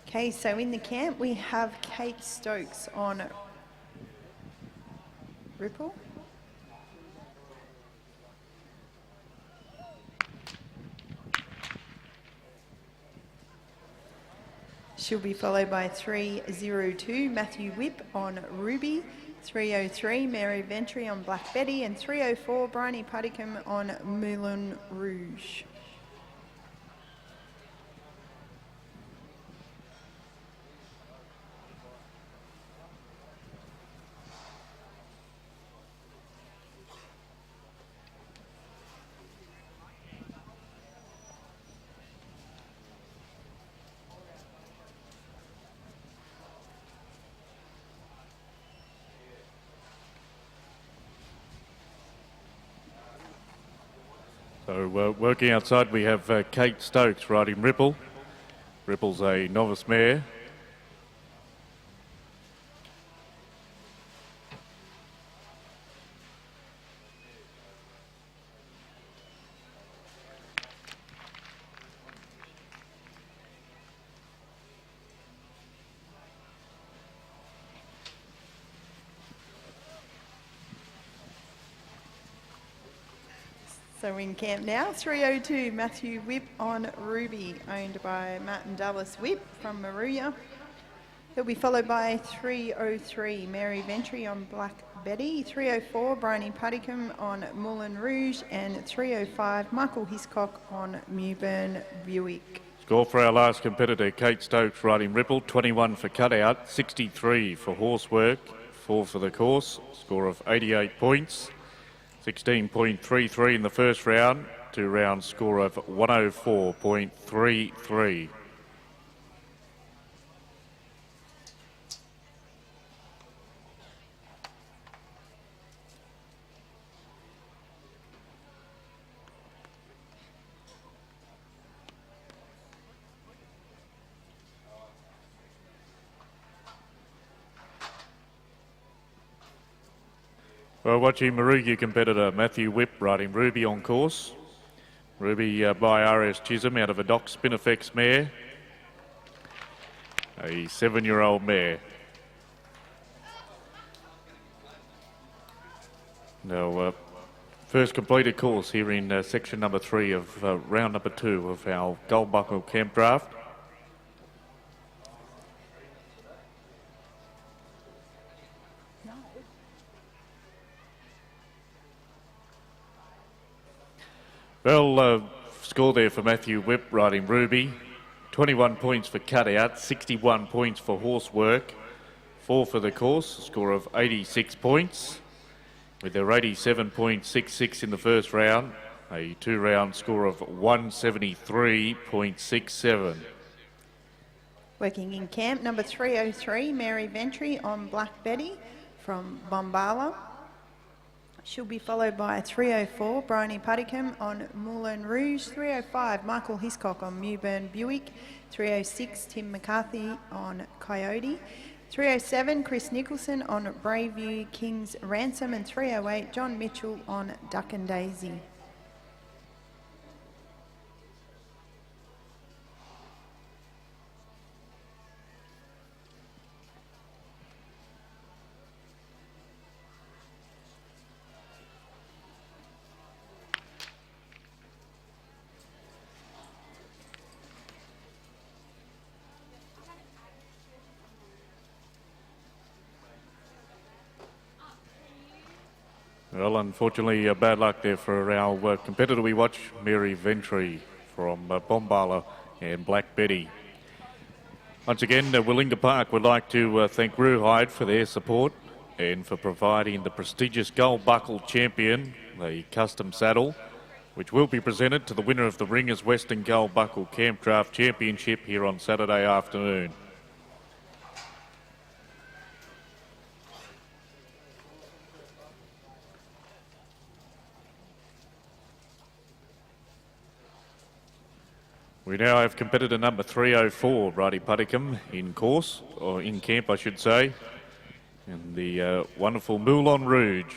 Okay, so in the camp we have Kate Stokes on Ripple. She'll be followed by 302 Matthew Whip on Ruby, 303 Mary Ventry on Black Betty, and 304 Bryony Puddicombe on Moulin Rouge. So working outside we have Kate Stokes riding Ripple. Ripple's a novice mare. So in camp now, 302 Matthew Whip on Ruby, owned by Matt and Dallas Whip from Maruya. He'll be followed by 303 Mary Ventry on Black Betty, 304 Bryony Puddicombe on Moulin Rouge, and 305 Michael Hiscock on Mewburn Buick. Score for our last competitor, Kate Stokes riding Ripple, 21 for cutout, 63 for horsework, 4 for the course, score of 88 points. 16.33 in the first round, 2 rounds score of 104.33. Well, watching Maruga competitor Matthew Whip riding Ruby on course. Ruby by RS Chisholm out of a Doc Spinifex mare. A 7-year-old mare. Now, first completed course here in section number 3 of round number 2 of our Gold Buckle Camp Draft. Well, score there for Matthew Whip riding Ruby. 21 points for cutout, 61 points for horsework, 4 for the course, a score of 86 points. With their 87.66 in the first round, a 2-round score of 173.67. Working in camp, number 303 Mary Ventry on Black Betty from Bombala. She'll be followed by 304 Bryony Puddicombe on Moulin Rouge, 305 Michael Hiscock on Mewburn Buick, 306 Tim McCarthy on Coyote, 307 Chris Nicholson on Braveview King's Ransom, and 308 John Mitchell on Duck and Daisy. Well, unfortunately, bad luck there for our competitor we watch, Mary Ventry from Bombala and Black Betty. Once again, Willinga Park would like to thank Rawhide for their support and for providing the prestigious Gold Buckle Champion, the custom saddle, which will be presented to the winner of the Ringers Western Gold Buckle Camp Draft Championship here on Saturday afternoon. We now have competitor number 304, Bryony Puddicombe, in course, or in camp I should say, in the wonderful Moulin Rouge.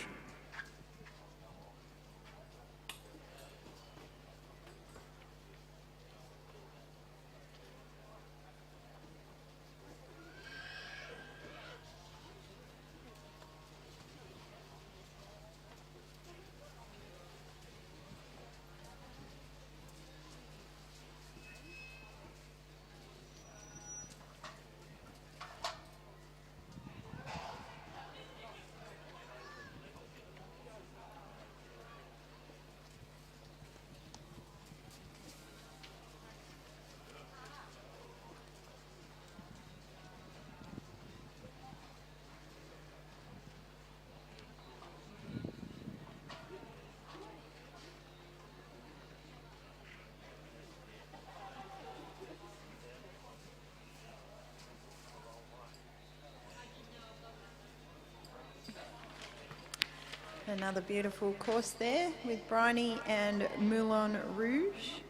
Another beautiful course there with Bryony and Moulin Rouge.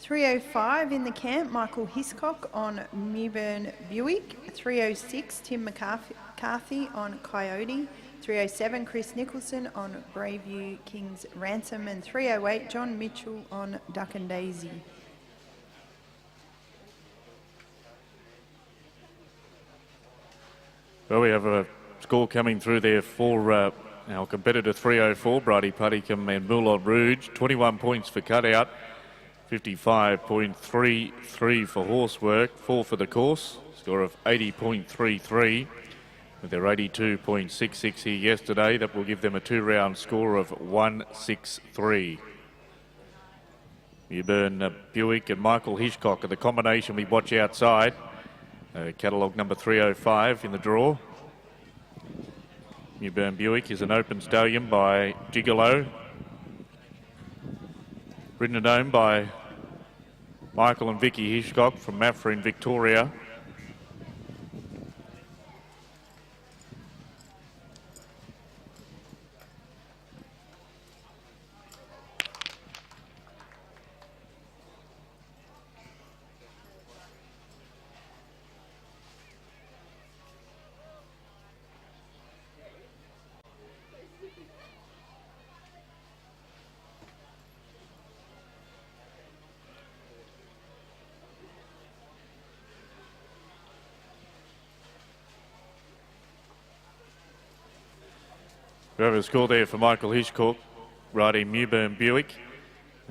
3:05 in the camp, Michael Hiscock on Mewburn Buick. 3:06, Tim McCarthy on Coyote. 3:07, Chris Nicholson on Braveview King's Ransom. And 3:08, John Mitchell on Duck and Daisy. Well, we have a score coming through there for our competitor 304, Bridie Puddicombe and Moulin Rouge. 21 points for cutout, 55.33 for horsework, 4 for the course. Score of 80.33 with their 82.66 here yesterday. That will give them a 2-round score of 163. Mewburn Buick and Michael Hiscock are the combination we watch outside. Catalogue number 305 in the draw. Mewburn Buick is an open stallion by Gigolo. Ridden and owned by Michael and Vicky Hiscock from Maffra in Victoria. We have a score there for Michael Hiscock, riding Mewburn Buick.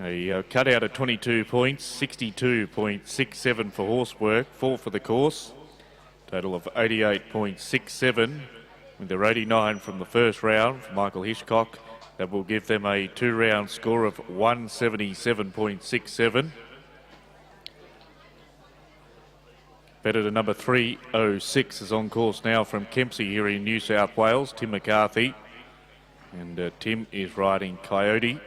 A cutout of 22 points, 62.67 for horsework, 4 for the course. Total of 88.67 with their 89 from the first round for Michael Hiscock. That will give them a 2-round score of 177.67. Better to number 306 is on course now from Kempsey here in New South Wales, Tim McCarthy. And Tim is riding Coyote.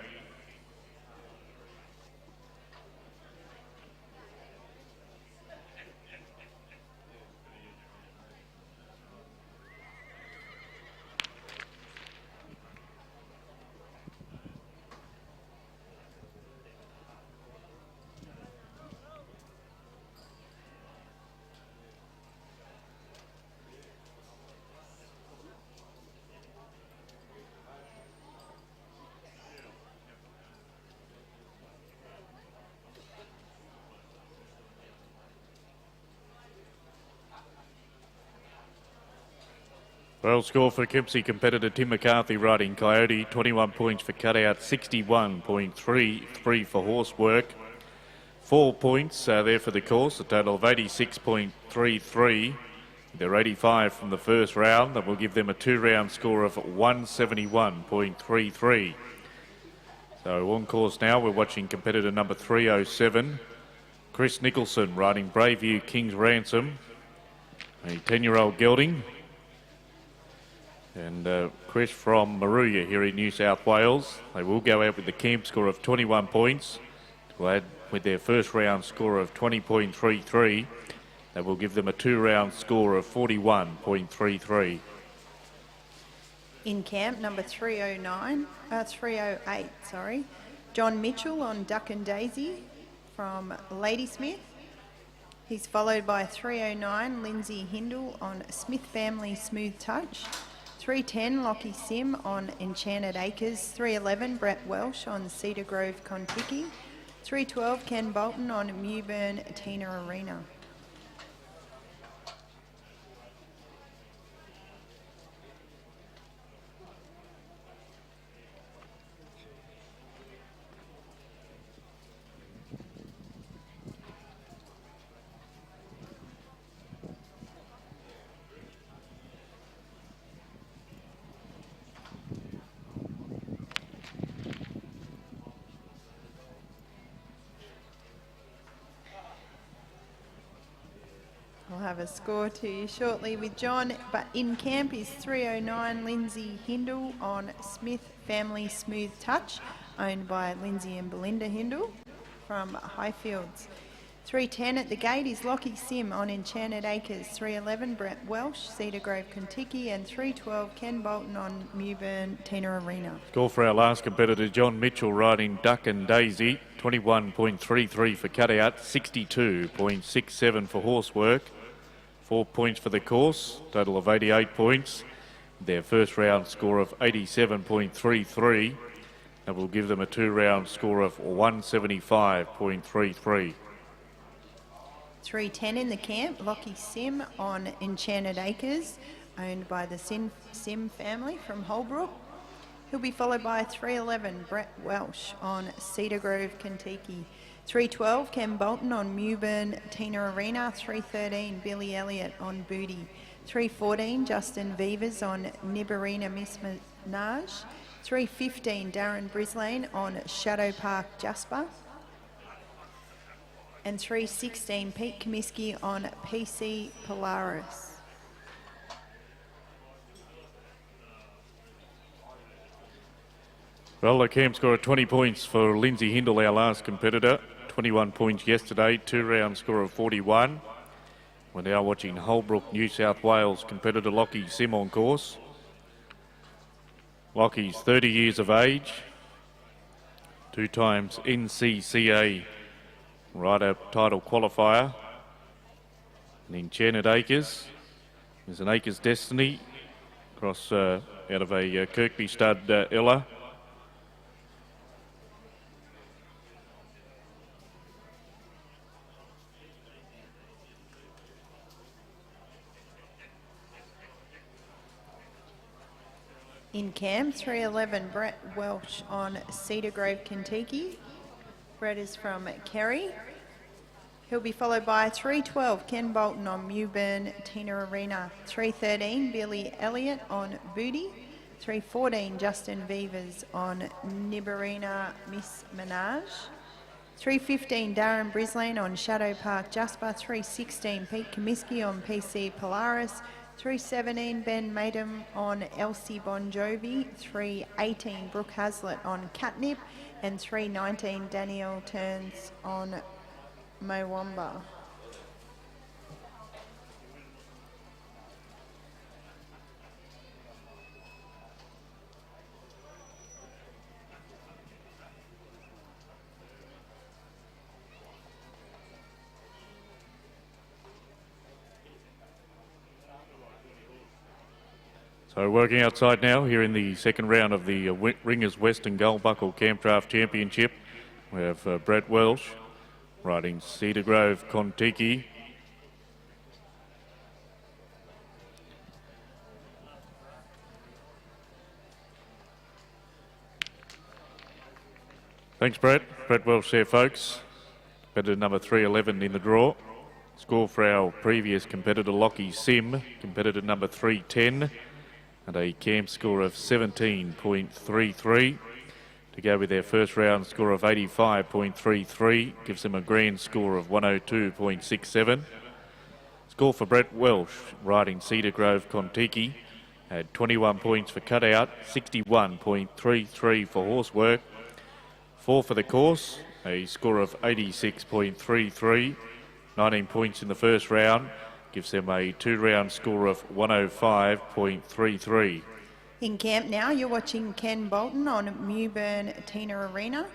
Well, score for Kempsey competitor Tim McCarthy riding Coyote. 21 points for cutout, 61.33 for horsework. 4 points there for the course, a total of 86.33. They're 85 from the first round. That will give them a 2-round score of 171.33. So on course now, we're watching competitor number 307, Chris Nicholson riding Braveview King's Ransom, a 10-year-old gelding. And Chris from Moruya here in New South Wales. They will go out with the camp score of 21 points to add with their first round score of 20.33. That will give them a 2-round score of 41.33. In camp, number 308, John Mitchell on Duck and Daisy from Ladysmith. He's followed by 309, Lindsay Hindle on Smith Family Smooth Touch. 310, Lockie Sim on Enchanted Acres. 311, Brett Welsh on Cedar Grove Contiki. 312, Ken Bolton on Mewburn Tina Arena. I'll have a score to you shortly with John, but in camp is 309 Lindsay Hindle on Smith Family Smooth Touch, owned by Lindsay and Belinda Hindle from Highfields. 3:10 at the gate is Lockie Sim on Enchanted Acres. 3:11 Brett Welsh, Cedar Grove, Kentucky, and 3:12 Ken Bolton on Mewburn, Tina Arena. Score for our last competitor, John Mitchell, riding Duck and Daisy. 21.33 for cutout, 62.67 for horsework. 4 points for the course, total of 88 points. Their first round score of 87.33. That will give them a 2-round score of 175.33. 3:10 in the camp, Lockie Sim on Enchanted Acres, owned by the Sim family from Holbrook. He'll be followed by 3:11 Brett Welsh on Cedar Grove, Kentucky. 3:12 Ken Bolton on Mewburn, Tina Arena. 3:13 Billy Elliott on Booty. 3:14 Justin Vivers on Nibberina Miss Minaj. 3:15 Darren Brislane on Shadow Park Jasper. And 3:16 Pete Comiskey on PC Polaris. Well, the camp score of 20 points for Lindsay Hindle, our last competitor. 21 points yesterday, 2-round score of 41. We're now watching Holbrook, New South Wales competitor Lockie Sim on course. Lockie's 30 years of age, 2 times NCCA rider title qualifier. And Enchanted Acres is an Acres Destiny across out of a Kirkby stud Ella. In camp, 3:11 Brett Welsh on Cedar Grove, Kentucky. Brett is from Kerry. He'll be followed by 3:12 Ken Bolton on Mewburn, Tina Arena. 3:13 Billy Elliott on Booty. 3:14 Justin Vivers on Nibberina Miss Minaj. 3:15 Darren Brislane on Shadow Park Jasper. 3:16 Pete Comiskey on PC Polaris. 3:17 Ben Madem on Elsie Bon Jovi. 3:18 Brooke Hazlitt on Catnip. And 3:19 Danielle Turns on Mowamba. So working outside now here in the second round of the Ringers Western Gold Buckle Camp Draft Championship. We have Brett Welsh riding Cedar Grove, Kentucky. Thanks, Brett. Brett Welsh there, folks. Competitor number 311 in the draw. Score for our previous competitor, Lockie Sim, competitor number 310. And a camp score of 17.33 to go with their first round score of 85.33, gives them a grand score of 102.67. Score for Brett Welsh riding Cedar Grove, Kentucky, had 21 points for cutout, 61.33 for horsework. 4 for the course, a score of 86.33, 19 points in the first round. Gives them a 2-round score of 105.33. In camp now, you're watching Ken Bolton on Mewburn, Tina Arena.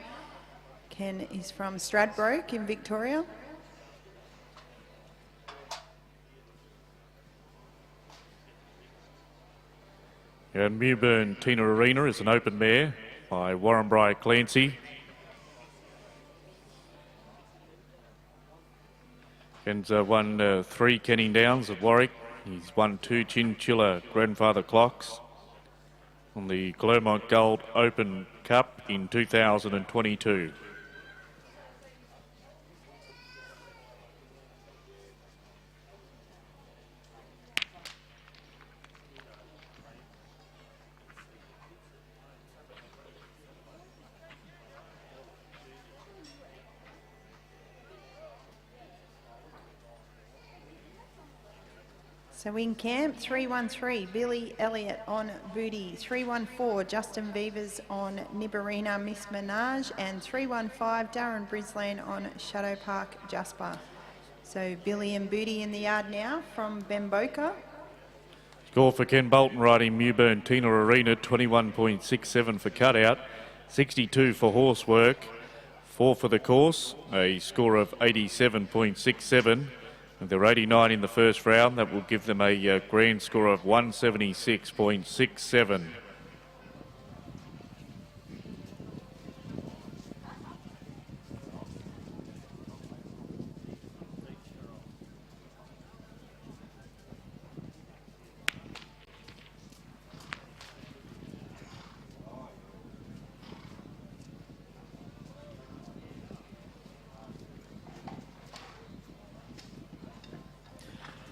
Ken is from Stradbroke in Victoria. And Mewburn, Tina Arena is an open mare by Warrenbri Clancy. Ken's won 3 Kenning Downs at Warwick. He's won 2 Chinchilla Grandfather Clocks on the Clermont Gold Open Cup in 2022. So in camp, 313, Billy Elliott on Booty, 314, Justin Vivers on Nibberina Miss Minaj, and 315, Darren Brisland on Shadow Park Jasper. So Billy and Booty in the yard now from Bemboka. Score for Ken Bolton riding Mewburn Tina Arena, 21.67 for cutout, 62 for horsework, 4 for the course, a score of 87.67. With their 89 in the first round, that will give them a grand score of 176.67.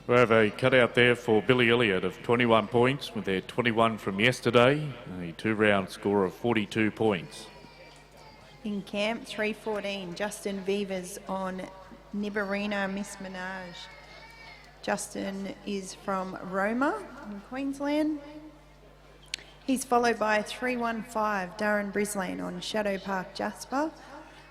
We have a cutout there for Billy Elliott of 21 points with their 21 from yesterday, a 2-round score of 42 points. In camp, 314, Justin Vivers on Nibberina Miss Minaj. Justin is from Roma in Queensland. He's followed by 315, Darren Brisland on Shadow Park Jasper.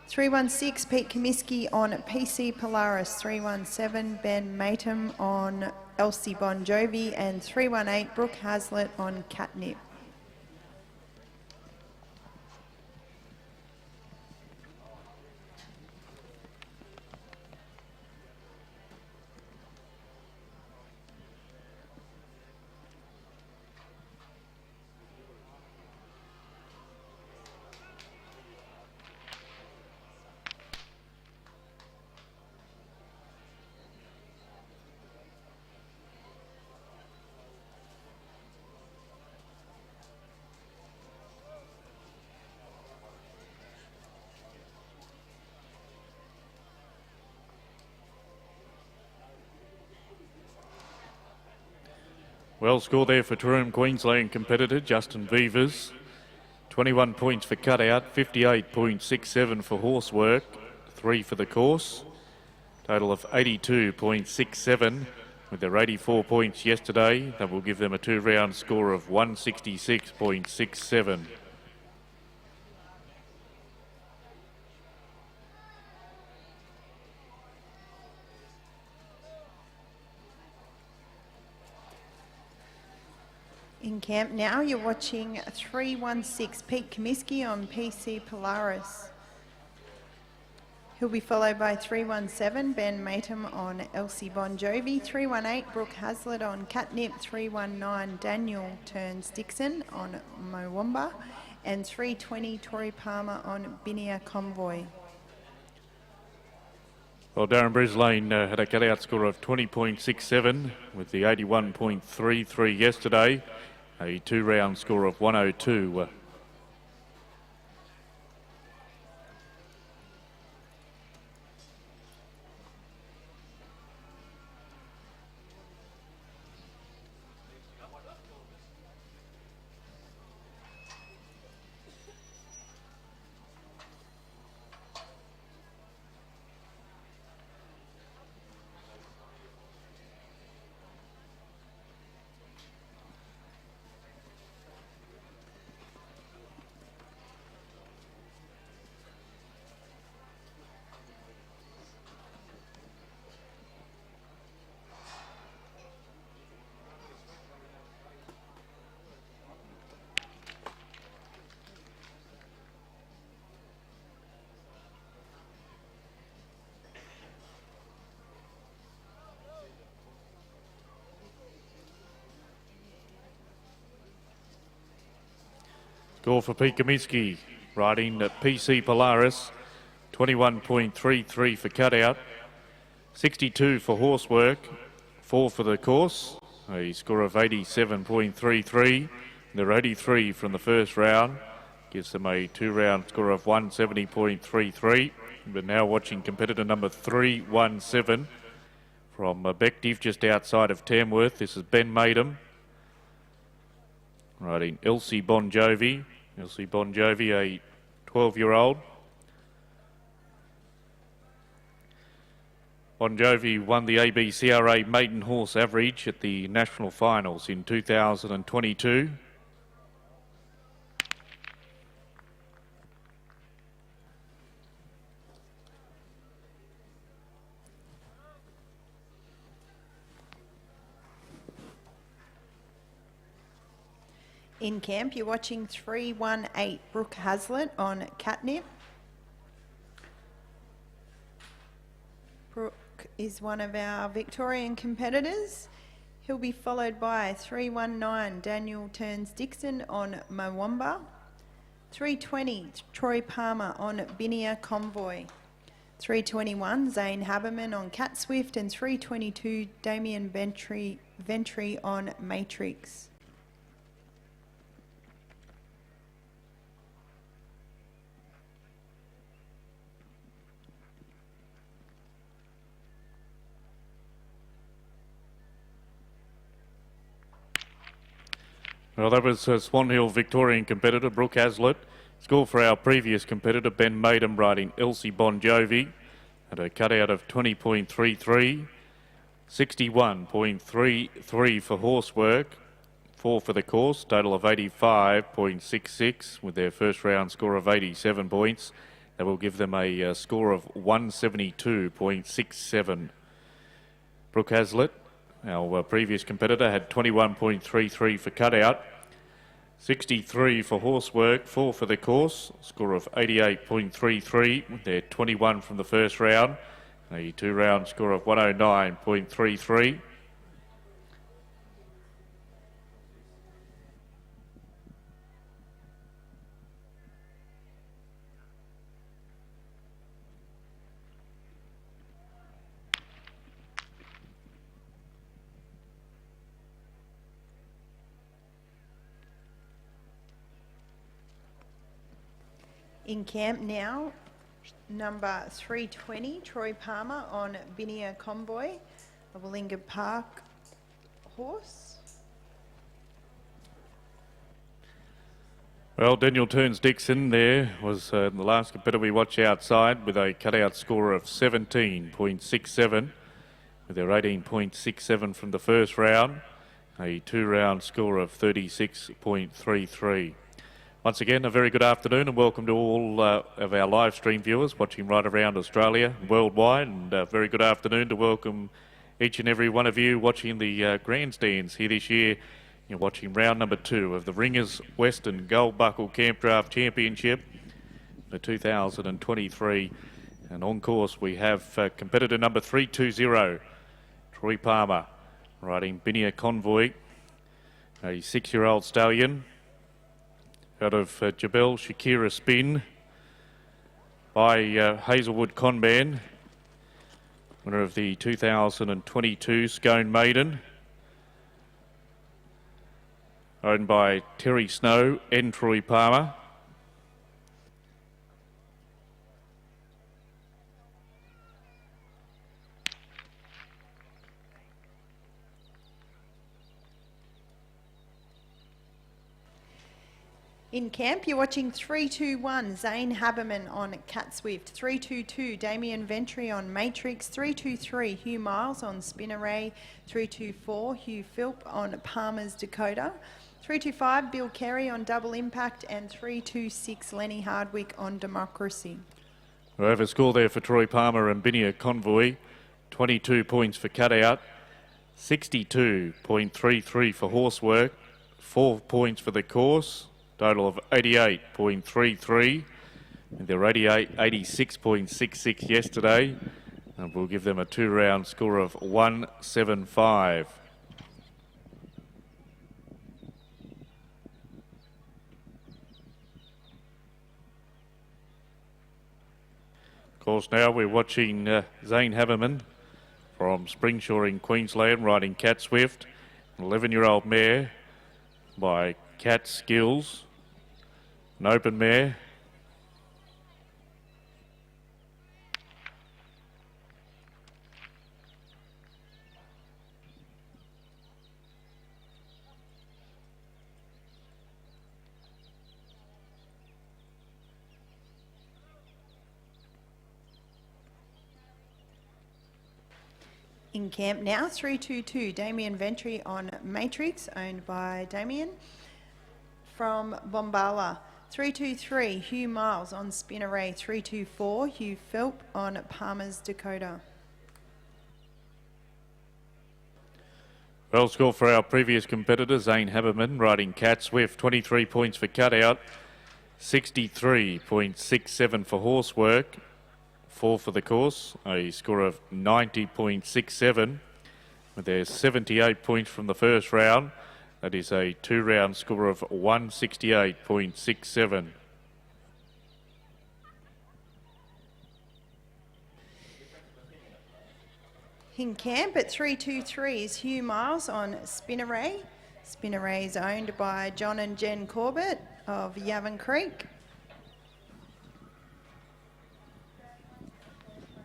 316, Pete Comiskey on PC Polaris. 317, Ben Matum on Elsie Bon Jovi. And 318, Brooke Hazlitt on Catnip. Well score there for Taroom Queensland competitor Justin Vivers. 21 points for cutout, 58.67 for horsework, 3 for the course. Total of 82.67 with their 84 points yesterday. That will give them a 2-round score of 166.67. In camp now, you're watching 316, Pete Comiskey on PC Polaris. He'll be followed by 317, Ben Matum on Elsie Bon Jovi. 318, Brooke Hazlitt on Catnip. 319, Daniel Turns Dixon on Mowamba. And 320, Tori Palmer on Binia Convoy. Well, Darren Brisland had a cutout score of 20.67 with the 81.33 yesterday. A 2-round score of 102. Score for Pete Comiskey, riding at PC Polaris, 21.33 for cutout, 62 for horsework, 4 for the course, a score of 87.33. They're 83 from the first round, gives them a 2-round score of 170.33. But now watching competitor number 317 from Bective, just outside of Tamworth. This is Ben Matum, riding Elsie Bon Jovi. Elsie Bon Jovi, a 12-year-old. Bon Jovi won the ABCRA maiden horse average at the national finals in 2022. In camp, you're watching 318 Brooke Hazlitt on Catnip. Brooke is one of our Victorian competitors. He'll be followed by 319 Daniel Turns Dixon on Mwamba. 320 Troy Palmer on Binia Convoy. 321 Zane Haberman on Cat Swift, and 322 Damien Ventry on Matrix. Well, that was Swan Hill Victorian competitor Brooke Hazlitt. Score for our previous competitor Ben Maiden riding Elsie Bon Jovi at a cutout of 20.33, 61.33 for horsework, 4 for the course, total of 85.66 with their first round score of 87 points. That will give them a score of 172.67. Brooke Hazlitt, our previous competitor, had 21.33 for cutout, 63 for horsework, 4 for the course, score of 88.33 with their 21 from the first round, a 2-round score of 109.33. In camp now, number 320, Troy Palmer on Binia Convoy, a Willinga Park horse. Well, Daniel Turns Dixon there was the last competitor we watch outside with a cutout score of 17.67 with their 18.67 from the first round, a 2-round score of 36.33. Once again, a very good afternoon and welcome to all of our live stream viewers watching right around Australia and worldwide, and a very good afternoon to welcome each and every one of you watching the grandstands here this year. You're watching round number 2 of the Ringers Western Gold Buckle Camp Draft Championship for 2023. And on course we have competitor number 320, Troy Palmer, riding Binia Convoy, a 6-year-old stallion out of Jabel Shakira Spin by Hazelwood Conban, winner of the 2022 Scone Maiden, owned by Terry Snow and Troy Palmer. In camp, you're watching 321 Zane Haberman on Cat Swift, 322 Damien Ventry on Matrix, 323 Hugh Miles on Spinarray, 324 Hugh Philp on Palmer's Dakota, 325 Bill Kerry on Double Impact, and 326 Lenny Hardwick on Democracy. Over score there for Troy Palmer and Binia Convoy, 22 points for cutout, 62.33 for horsework, 4 points for the course. Total of 88.33, and they're 86.66 yesterday, and we'll give them a 2-round score of 175. Of course, now we're watching Zane Haberman from Springshaw in Queensland riding Cat Swift, an 11-year-old mare by Cat Skills. An open mare. In camp now, 322, Damien Ventry on Matrix, owned by Damien. From Bombala, 323, Hugh Miles on Spin Array. 324, Hugh Philp on Palmer's Dakota. Well score for our previous competitor, Zane Haberman, riding Cat Swift, 23 points for cutout, 63.67 for horsework, 4 for the course, a score of 90.67, with their 78 points from the first round. That is a 2-round score of 168.67. In camp at 323 is Hugh Miles on Spin Array. Spin Array is owned by John and Jen Corbett of Yavin Creek.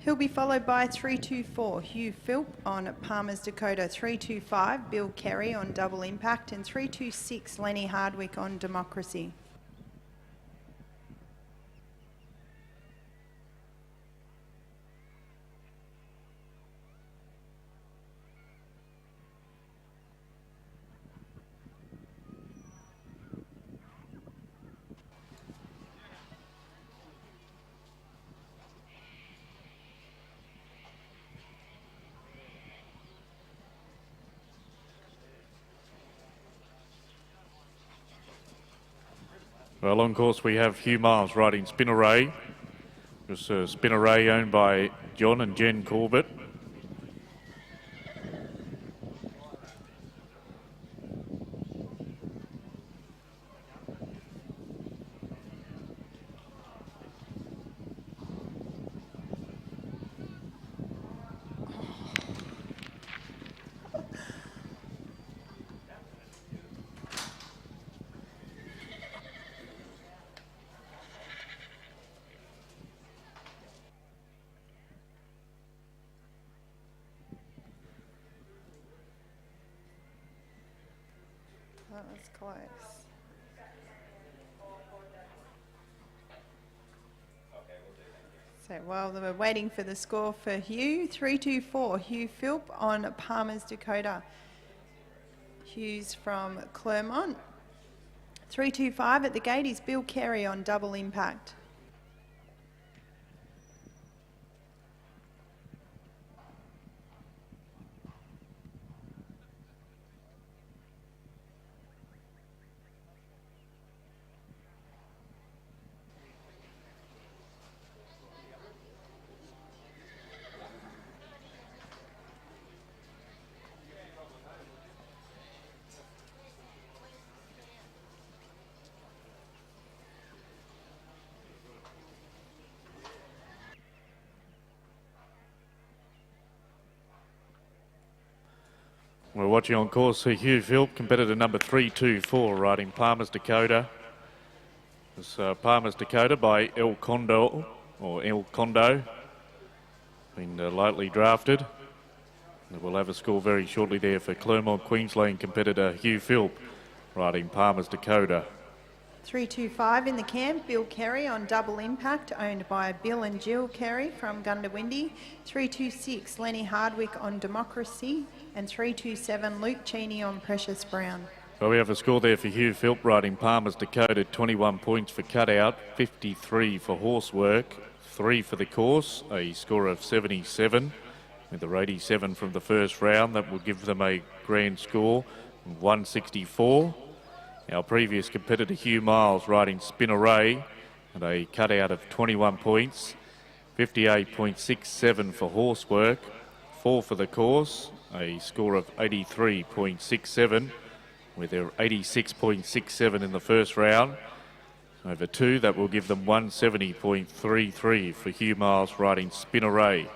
He'll be followed by 324, Hugh Philp on Palmer's Dakota. 325, Bill Kerry on Double Impact. And 326, Lenny Hardwick on Democracy. Well, on course we have Hugh Miles riding Spin Array. It's a Spin Array owned by John and Jen Corbett. That was close. So while they were waiting for the score for Hugh, 324, Hugh Philp on Palmer's Dakota. Hugh's from Clermont. 325 at the gate is Bill Carey on Double Impact. We're watching on course Hugh Philp, competitor number 324, riding Palmer's Dakota. This Palmer's Dakota by El Condo, been lightly drafted. And we'll have a score very shortly there for Clermont, Queensland competitor Hugh Philp, riding Palmer's Dakota. 325 in the camp, Bill Carey on Double Impact, owned by Bill and Jill Carey from Gundawindi. 326, Lenny Hardwick on Democracy. And 327, Luke Cheney on Precious Brown. Well, we have a score there for Hugh Philp, riding Palmer's Dakota, 21 points for cutout, 53 for horsework, 3 for the course, a score of 77, with the 87 from the first round. That will give them a grand score of 164. Our previous competitor Hugh Miles riding Spin Array and a cutout of 21 points, 58.67 for horsework, 4 for the course, a score of 83.67 with their 86.67 in the first round. Over 2, that will give them 170.33 for Hugh Miles riding Spin Array.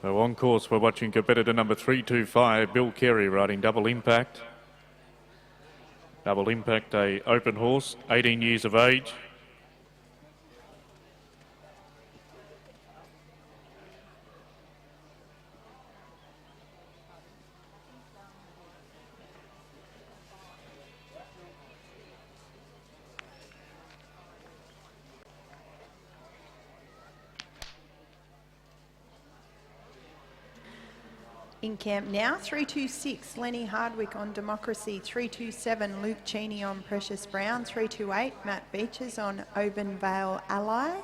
So on course, we're watching competitor number 325, Bill Carey, riding Double Impact. Double Impact, a open horse, 18 years of age. In camp now, 326, Lenny Hardwick on Democracy, 327, Luke Cheney on Precious Brown, 328, Matt Beaches on Oban Vale Ally,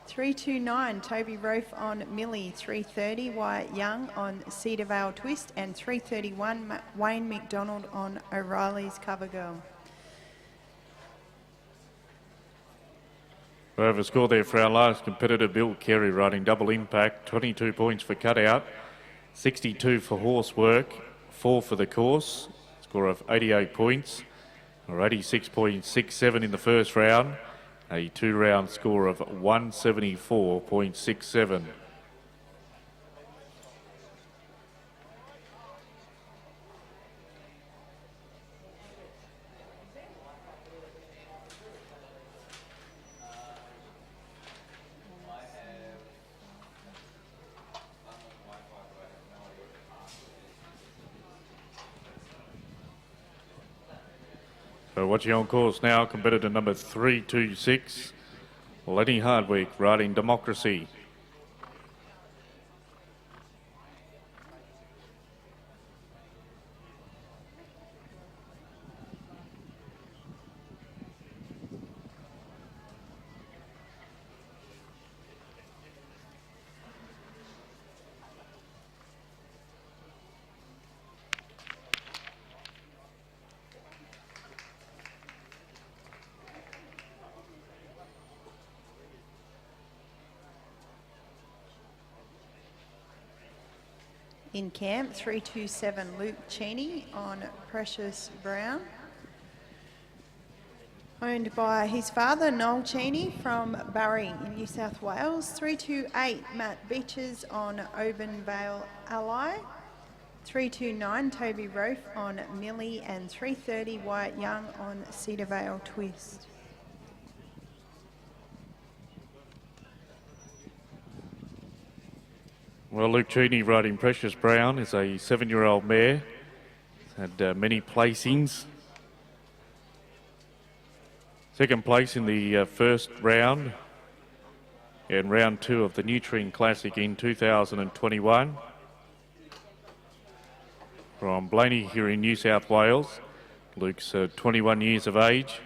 329, Toby Rofe on Millie, 330, Wyatt Young on Cedar Vale Twist, and 331, Wayne McDonald on O'Reilly's Cover Girl. We have a score there for our last competitor, Bill Carey, riding Double Impact, 22 points for cutout, 62 for horse work, 4 for the course, score of 88 points, or 86.67 in the first round, a 2-round score of 174.67. So watching on course now, competitor number 326, Lenny Hardwick, riding Democracy. In camp, 327, Luke Cheney on Precious Brown. Owned by his father, Noel Cheney, from Barry in New South Wales. 328, Matt Beaches on Oban Vale Ally. 329, Toby Rofe on Millie, and 330, Wyatt Young on Cedar Vale Twist. Well, Luke Cheney, riding Precious Brown, is a 7-year-old mare. It's had many placings. Second place in the first round and round 2 of the Nutrien Classic in 2021. From Blaney here in New South Wales. Luke's 21 years of age.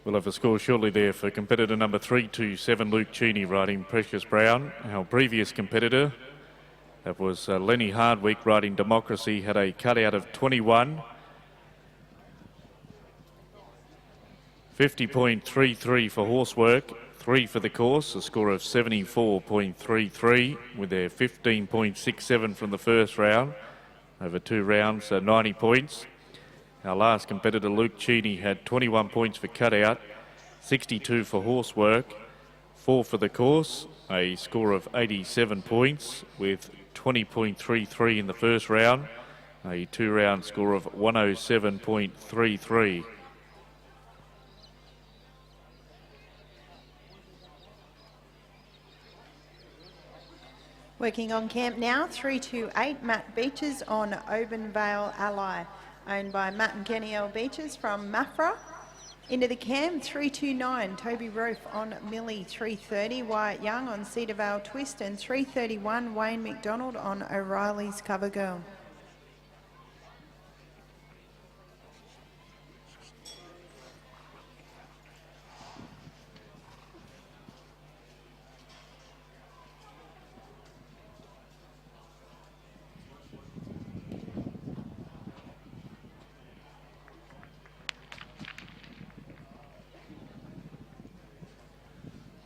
We'll have a score shortly there for competitor number 327, Luke Cheney, riding Precious Brown. Our previous competitor, that was Lenny Hardwick, riding Democracy, had a cutout of 21. 50.33 for horse work, 3 for the course, a score of 74.33 with their 15.67 from the first round. Over 2 rounds, 90 points. Our last competitor, Luke Cheney, had 21 points for cutout, 62 for horse work, 4 for the course, a score of 87 points with 20.33 in the first round, a 2-round score of 107.33. Working on camp now, 328, Matt Beaches on Oban Vale Ally. Owned by Matt and Kenny L. Beaches from Mafra. Into the camp, 329, Toby Rofe on Millie, 330, Wyatt Young on Cedar Vale Twist, and 331, Wayne McDonald on O'Reilly's Cover Girl.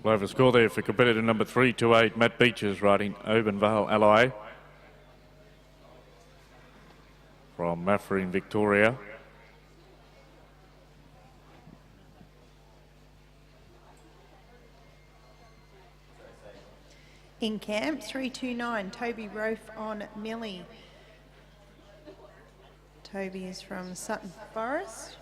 We'll have a score there for competitor number 328, Matt Beaches, riding Oban Vale Ally from Mafra in Victoria. In camp, 329, Toby Rofe on Millie. Toby is from Sutton Forest.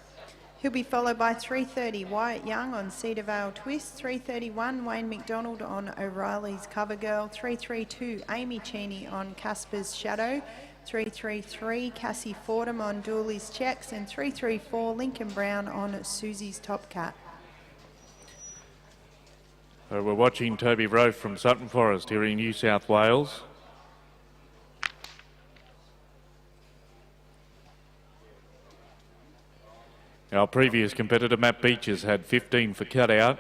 He'll be followed by 330, Wyatt Young on Cedar Vale Twist. 331, Wayne McDonald on O'Reilly's Cover Girl. 332, Amy Cheney on Casper's Shadow. 333, Cassie Fordham on Dooley's Checks. And 334, Lincoln Brown on Susie's Top Cat. So we're watching Toby Rofe from Sutton Forest here in New South Wales. Our previous competitor, Matt Beaches, had 15 for cutout,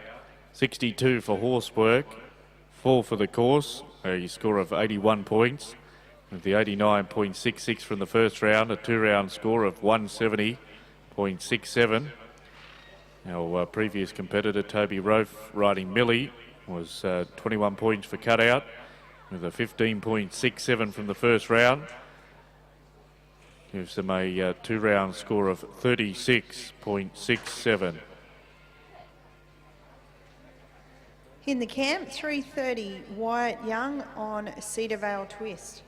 62 for horse work, 4 for the course, a score of 81 points, with the 89.66 from the first round, a two-round score of 170.67. Our previous competitor, Toby Rofe, riding Millie, was 21 points for cutout, with a 15.67 from the first round. Gives them a two-round score of 36.67. In the camp, 330, Wyatt Young on Cedar Vale Twist.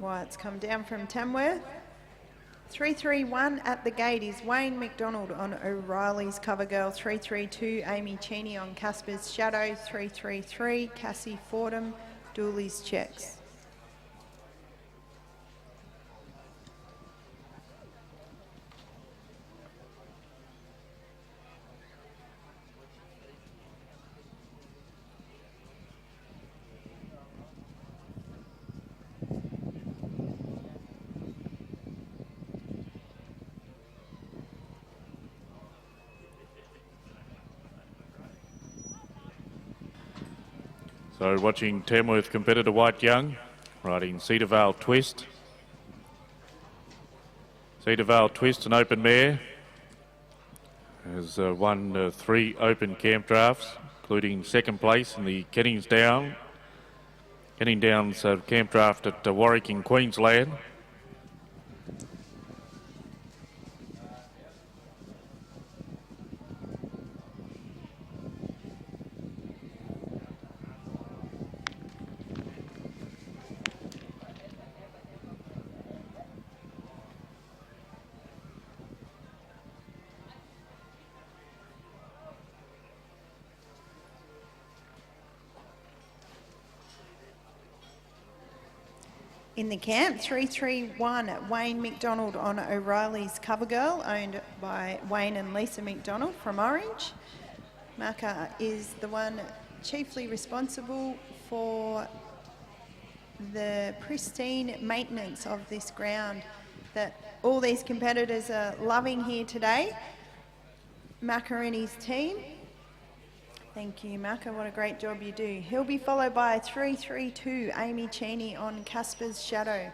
Wyatt's come down from Tamworth. 331 at the gate is Wayne McDonald on O'Reilly's Cover Girl. 332, Amy Cheney on Casper's Shadow. 333, Cassie Fordham, Dooley's Checks. So watching Tamworth competitor Wyatt Young riding Cedar Vale Twist. Cedar Vale Twist, an open mare, has won 3 open camp drafts, including second place in the Kennings Downs camp draft at Warwick in Queensland. In the camp, 331, Wayne McDonald on O'Reilly's Cover Girl, owned by Wayne and Lisa McDonald from Orange. Macca is the one chiefly responsible for the pristine maintenance of this ground that all these competitors are loving here today. Macca and his team. Thank you, Macca. What a great job you do. He'll be followed by 332, Amy Cheney on Casper's Shadow.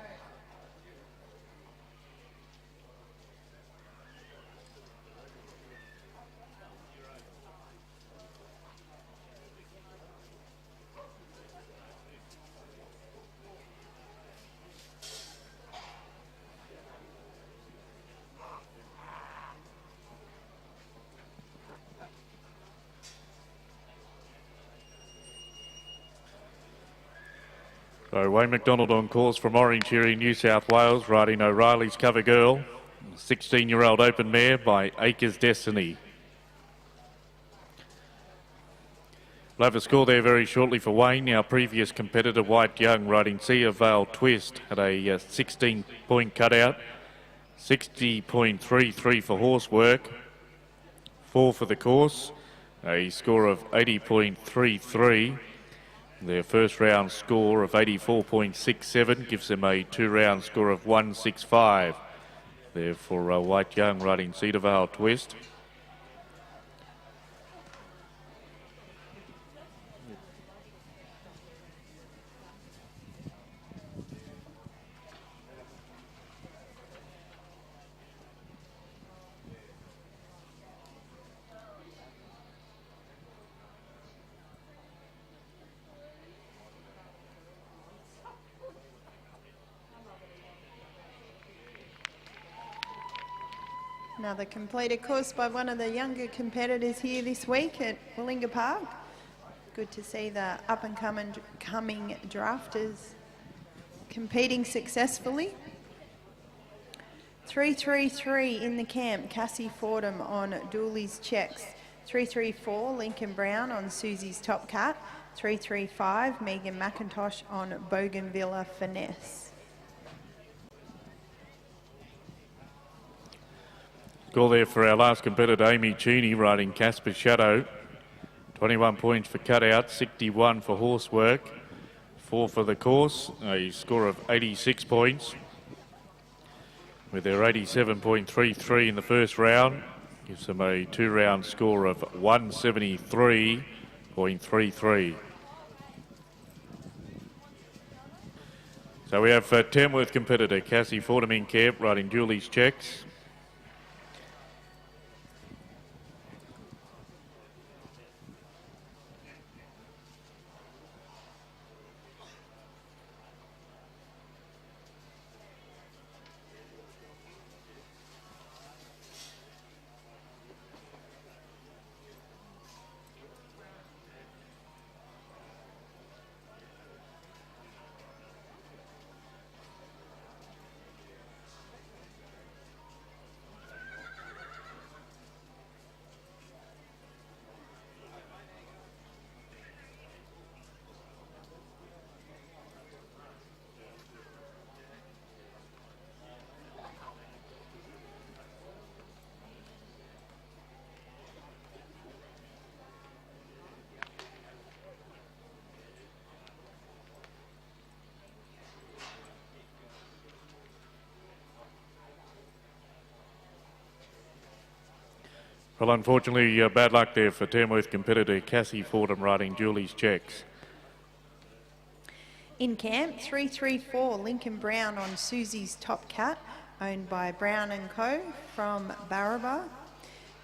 So Wayne McDonald on course from Orange here in New South Wales, riding O'Reilly's Cover Girl, 16-year-old open mare by Acres Destiny. We'll have a score there very shortly for Wayne. Our previous competitor, Wyatt Young, riding Cedar Vale Twist, had a 16-point cutout, 60.33 for horse work, 4 for the course, a score of 80.33. Their first round score of 84.67 gives them a two-round score of 165. There for Wyatt Young riding Cedar Vale Twist. Another completed course by one of the younger competitors here this week at Willinga Park. Good to see the up-and-coming drafters competing successfully. 333 in the camp, Cassie Fordham on Dooley's Checks. 334, Lincoln Brown on Susie's Top Cat. 335, Megan McIntosh on Bougainvillea Finesse. Score there for our last competitor, Amy Cheney, riding Casper Shadow. 21 points for cutout, 61 for horsework, 4 for the course, a score of 86 points. With their 87.33 in the first round, gives them a 2-round score of 173.33. So we have Tamworth competitor Cassie Fordham in camp, riding Julie's Checks. Well, unfortunately, bad luck there for Tamworth competitor Cassie Fordham riding Julie's Checks. In camp, 334, Lincoln Brown on Susie's Top Cat, owned by Brown & Co. from Barraba.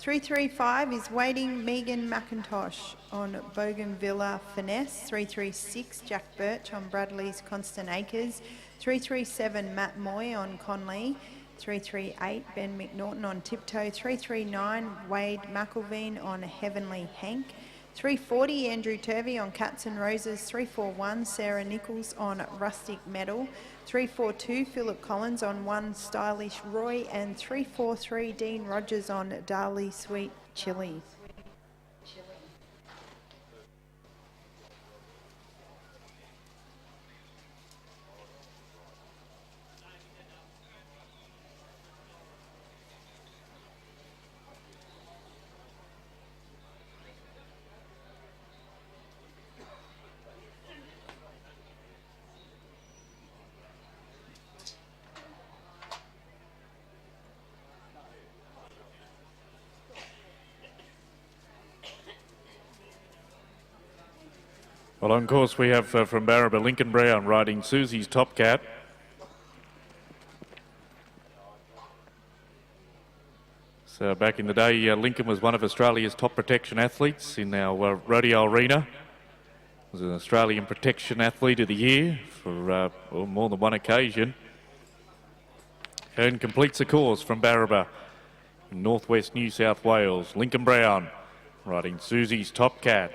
335 is waiting Megan McIntosh on Bougainvillea Finesse. 336, Jack Birch on Bradley's Constant Acres. 337, Matt Moy on Conley. 338, Ben McNaughton on Tiptoe. 339, Wade McElveen on Heavenly Hank. 340, Andrew Turvey on Cats and Roses. 341, Sarah Nichols on Rustic Metal. 342, Philip Collins on One Stylish Roy. And 343, Dean Rogers on Darley Sweet Chili. Well, on course we have from Barraba, Lincoln Brown riding Susie's Top Cat. So back in the day, Lincoln was one of Australia's top protection athletes in our rodeo arena. Was an Australian Protection Athlete of the Year for more than one occasion. And completes the course from Barraba in northwest New South Wales. Lincoln Brown riding Susie's Top Cat.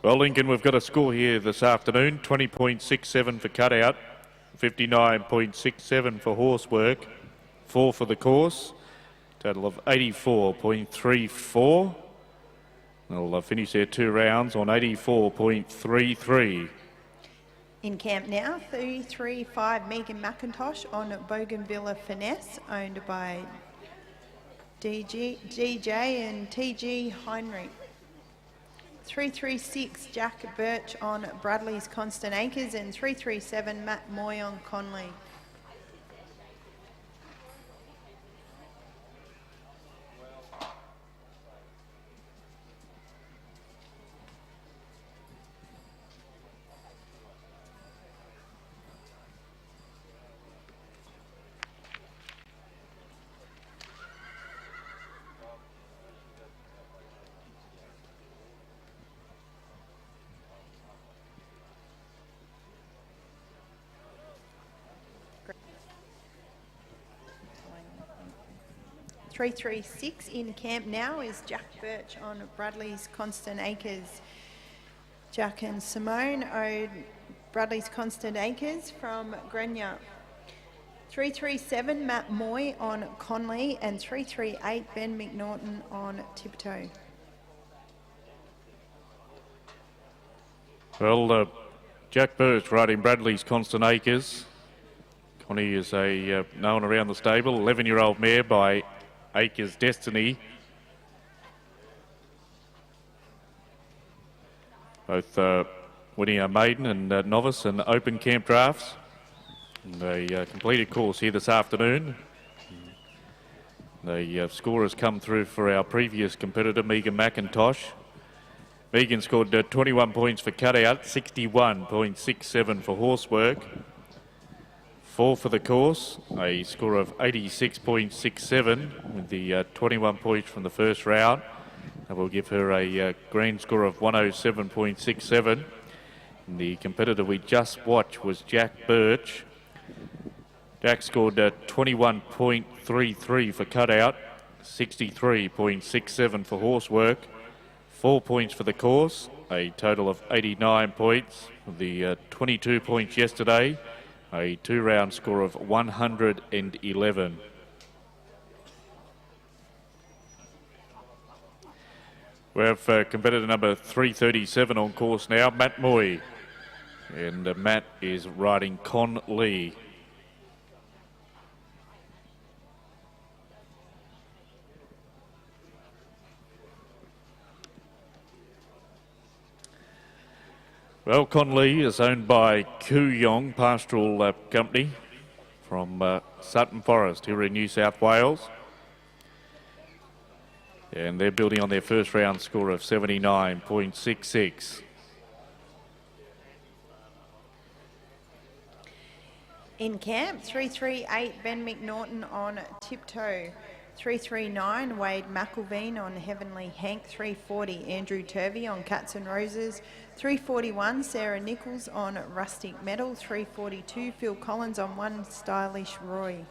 Well, Lincoln, we've got a score here this afternoon, 20.67 for cutout, 59.67 for horsework, 4 for the course, total of 84.34. They'll finish their 2 rounds on 84.33. In camp now, 335, Megan McIntosh on Bougainvillea Finesse, owned by DJ and TG Heinrich. 336, Jack Birch on Bradley's Constant Acres, and 337, Matt Moy on Conley. 336 in camp now is Jack Birch on Bradley's Constant Acres. Jack and Simone owed Bradley's Constant Acres from Grenier. 337 Matt Moy on Conley and 338 Ben McNaughton on Tiptoe. Well, Jack Birch riding Bradley's Constant Acres. Connie is known around the stable, 11-year-old mare by Acres Destiny. Both winning a maiden and novice and open camp drafts. And they completed course here this afternoon. The score has come through for our previous competitor, Megan McIntosh. Megan scored 21 points for cutout, 61.67 for horsework. 4 for the course, a score of 86.67 with the 21 points from the first round. That will give her a grand score of 107.67. And the competitor we just watched was Jack Birch. Jack scored 21.33 for cutout, 63.67 for horsework, 4 points for the course, a total of 89 points. The 22 points yesterday, a 2-round score of 111. We have competitor number 337 on course now, Matt Moy. And Matt is riding Con Lee. Well, Conley is owned by Kooyong Pastoral Company from Sutton Forest here in New South Wales. And they're building on their first round score of 79.66. In camp, 338 Ben McNaughton on Tiptoe. 339 Wade McElveen on Heavenly Hank. 340 Andrew Turvey on Cats and Roses. 341 Sarah Nichols on Rustic Metal. 342 Phil Collins on One Stylish Roy.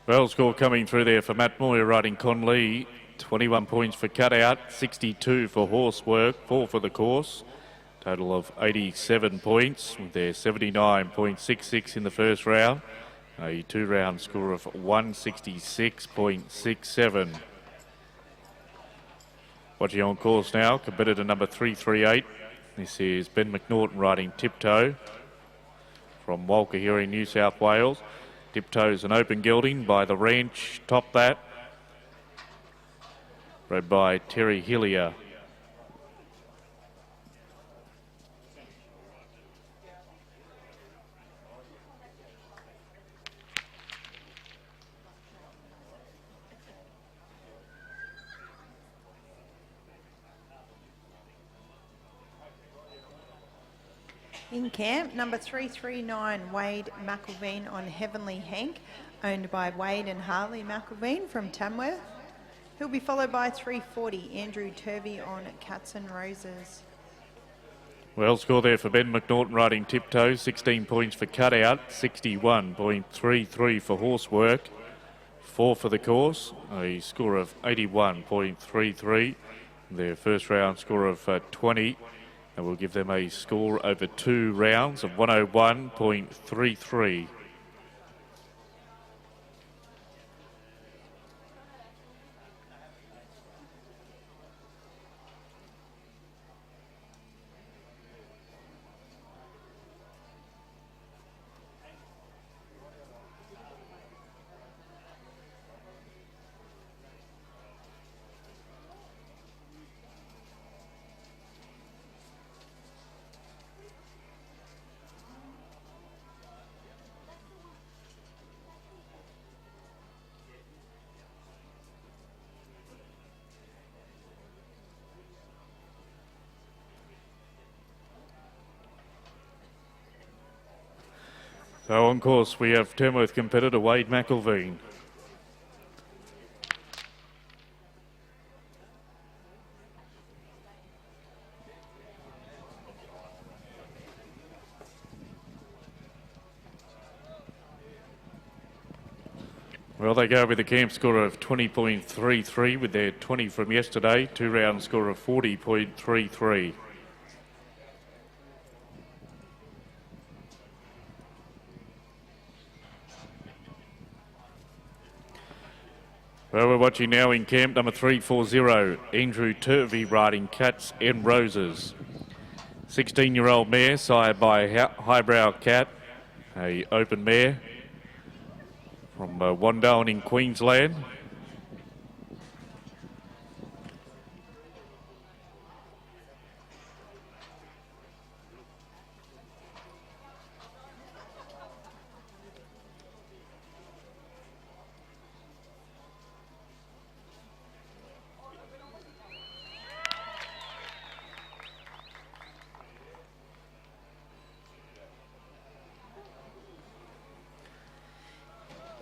Well, score coming through there for Matt Moy riding Conley. 21 points for cutout, 62 for horsework, 4 for the course. Total of 87 points with their 79.66 in the first round. A 2-round score of 166.67. Watching on course now, competitor number 338. This is Ben McNaughton riding Tiptoe from Walker here in New South Wales. Tiptoe's an open gelding by the Ranch Top That, bred by Terry Hillier. In camp, number 339, Wade McElveen on Heavenly Hank, owned by Wade and Harley McElveen from Tamworth. He'll be followed by 340, Andrew Turvey on Cats and Roses. Well, score there for Ben McNaughton riding Tiptoe, 16 points for cutout, 61.33 for horsework, 4 for the course, a score of 81.33. Their first round score of 20. And we'll give them a score over 2 rounds of 101.33. So on course we have Tamworth competitor Wade McElveen. Well, they go with a camp score of 20.33 with their 20 from yesterday, 2-round score of 40.33. Well, we're watching now in camp number 340, Andrew Turvey riding Cats and Roses. 16-year-old mare sired by Highbrow Cat, a open mare from Wandoan in Queensland.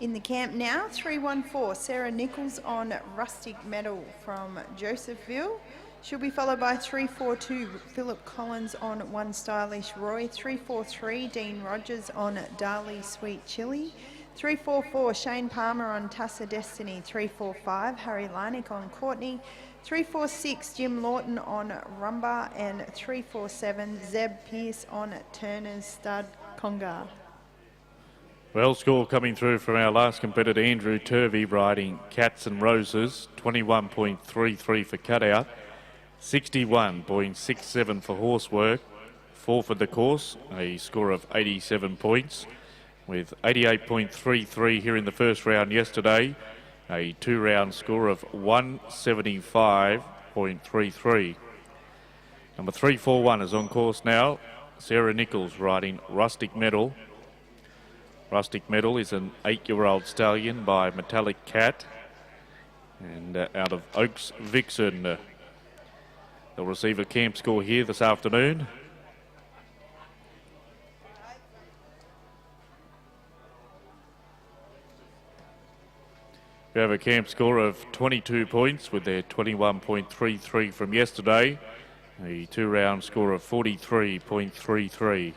In the camp now, 314, Sarah Nichols on Rustic Metal from Josephville. She'll be followed by 342, Philip Collins on One Stylish Roy. 343, Dean Rogers on Darley Sweet Chili. 344, Shane Palmer on Tassa Destiny. 345, Harry Leineck on Courtney. 346, Jim Lawton on Rumba. And 347, Zeb Pearce on Turner's Stud Congar. Well, score coming through from our last competitor, Andrew Turvey, riding Cats and Roses, 21.33 for cutout, 61.67 for horsework, 4 for the course, a score of 87 points, with 88.33 here in the first round yesterday, a 2-round score of 175.33. Number 341 is on course now, Sarah Nichols riding Rustic Metal. Rustic Metal is an 8-year-old stallion by Metallic Cat, and out of Oaks Vixen. They'll receive a camp score here this afternoon. We have a camp score of 22 points with their 21.33 from yesterday, a 2-round score of 43.33.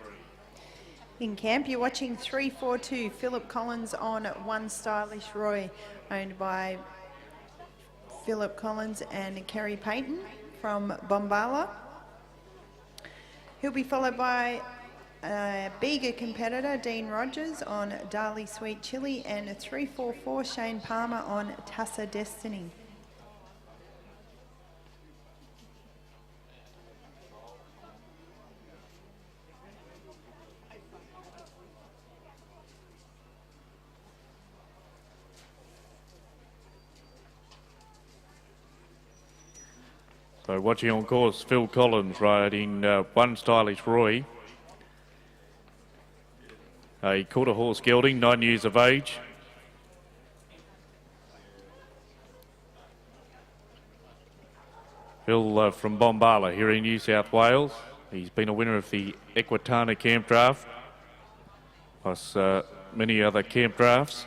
In camp, you're watching 342, Philip Collins on One Stylish Roy, owned by Philip Collins and Kerry Payton from Bombala. He'll be followed by a bigger competitor, Dean Rogers on Darley Sweet Chili, and 344, Shane Palmer on Tassa Destiny. So watching on course, Phil Collins riding One Stylish Roy. A quarter horse gelding, 9 years of age. Phil from Bombala here in New South Wales. He's been a winner of the Equitana Camp Draft, plus many other camp drafts.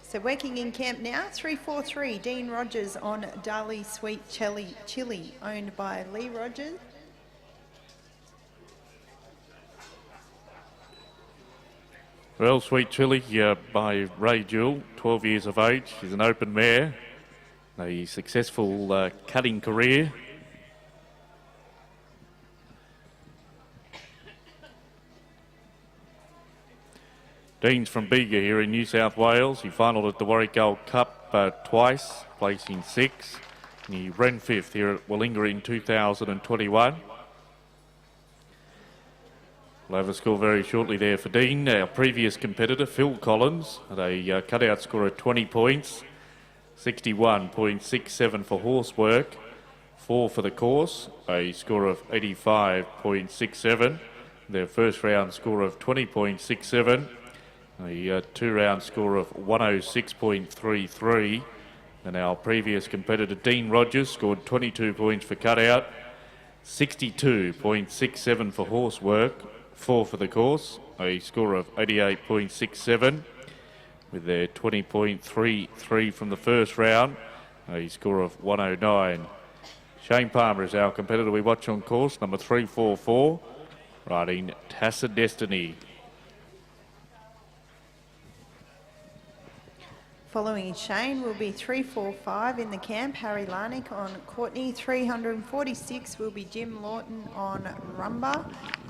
So working in camp now, 343, Dean Rogers on Darley Sweet Chili, owned by Lee Rogers. Well, Sweet Chili by Ray Jewell, 12 years of age. She's an open mare, a successful cutting career. Dean's from Bega here in New South Wales. He finalled at the Warwick Gold Cup twice, placing 6th. And he ran 5th here at Wallinga in 2021. We'll have a score very shortly there for Dean. Our previous competitor, Phil Collins, had a cutout score of 20 points, 61.67 for horsework, 4 for the course, a score of 85.67. Their first round score of 20.67. A 2-round score of 106.33. And our previous competitor, Dean Rogers, scored 22 points for cutout, 62.67 for horsework, 4 for the course, a score of 88.67. With their 20.33 from the first round, a score of 109. Shane Palmer is our competitor we watch on course, number 344, riding Tacit Destiny. Following Shane will be 345 in the camp, Harry Larnick on Courtney. 346 will be Jim Lawton on Rumba.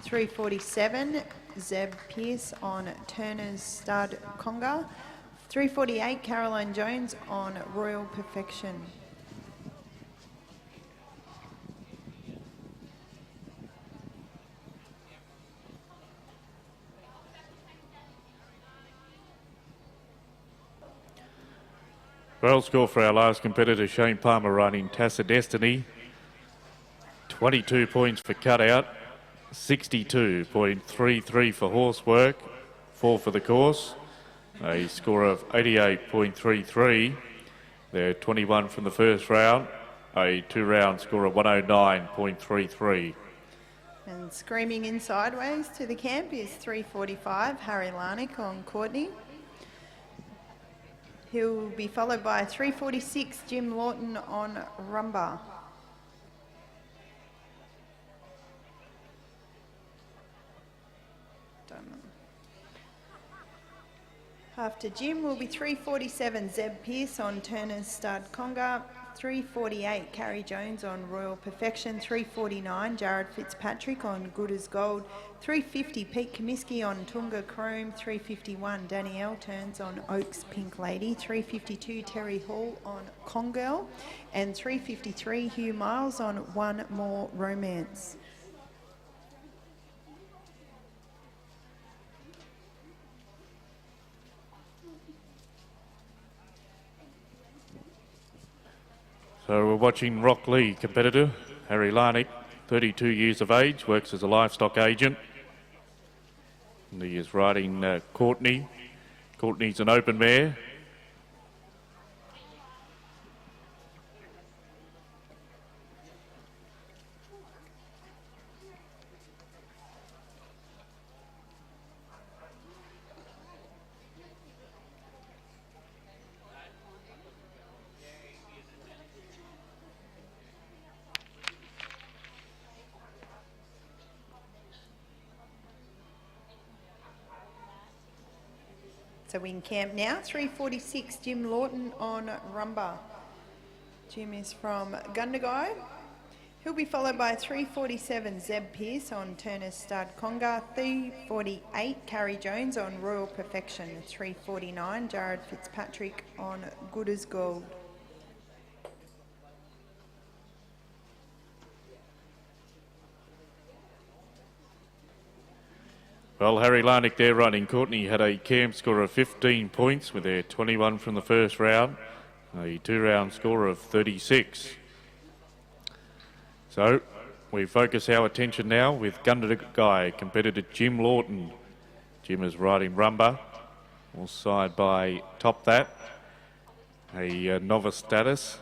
347, Zeb Pearce on Turner's Stud Conga. 348, Caroline Jones on Royal Perfection. Well, score for our last competitor, Shane Palmer, riding Tacit Destiny. 22 points for cutout, 62.33 for horsework, 4 for the course, a score of 88.33. They're 21 from the first round, a 2-round score of 109.33. And screaming in sideways to the camp is 345, Harry Larnick on Courtney. He'll be followed by 346, Jim Lawton on Rumba. Done. After Jim will be 347, Zeb Pearce on Turner's Stud Conga. 348, Carrie Jones on Royal Perfection. 349, Jared Fitzpatrick on Good as Gold. 350, Pete Comiskey on Tunga Chrome. 351, Danielle Turns on Oaks Pink Lady. 352, Terry Hall on Congirl. And 353, Hugh Miles on One More Romance. So we're watching Rock Lee competitor, Harry Larnick, 32 years of age, works as a livestock agent. And he is riding Courtney. Courtney's an open mare. So we in camp now, 346, Jim Lawton on Rumba. Jim is from Gundagai. He'll be followed by 347, Zeb Pearce on Turner's Stud Conga. 348, Carrie Jones on Royal Perfection. 349, Jared Fitzpatrick on Good as Gold. Well, Harry Larnick there running. Courtney had a camp score of 15 points with their 21 from the first round, a 2-round score of 36. So we focus our attention now with Gundagai competitor Jim Lawton. Jim is riding Rumba, all side by Top That, a novice status.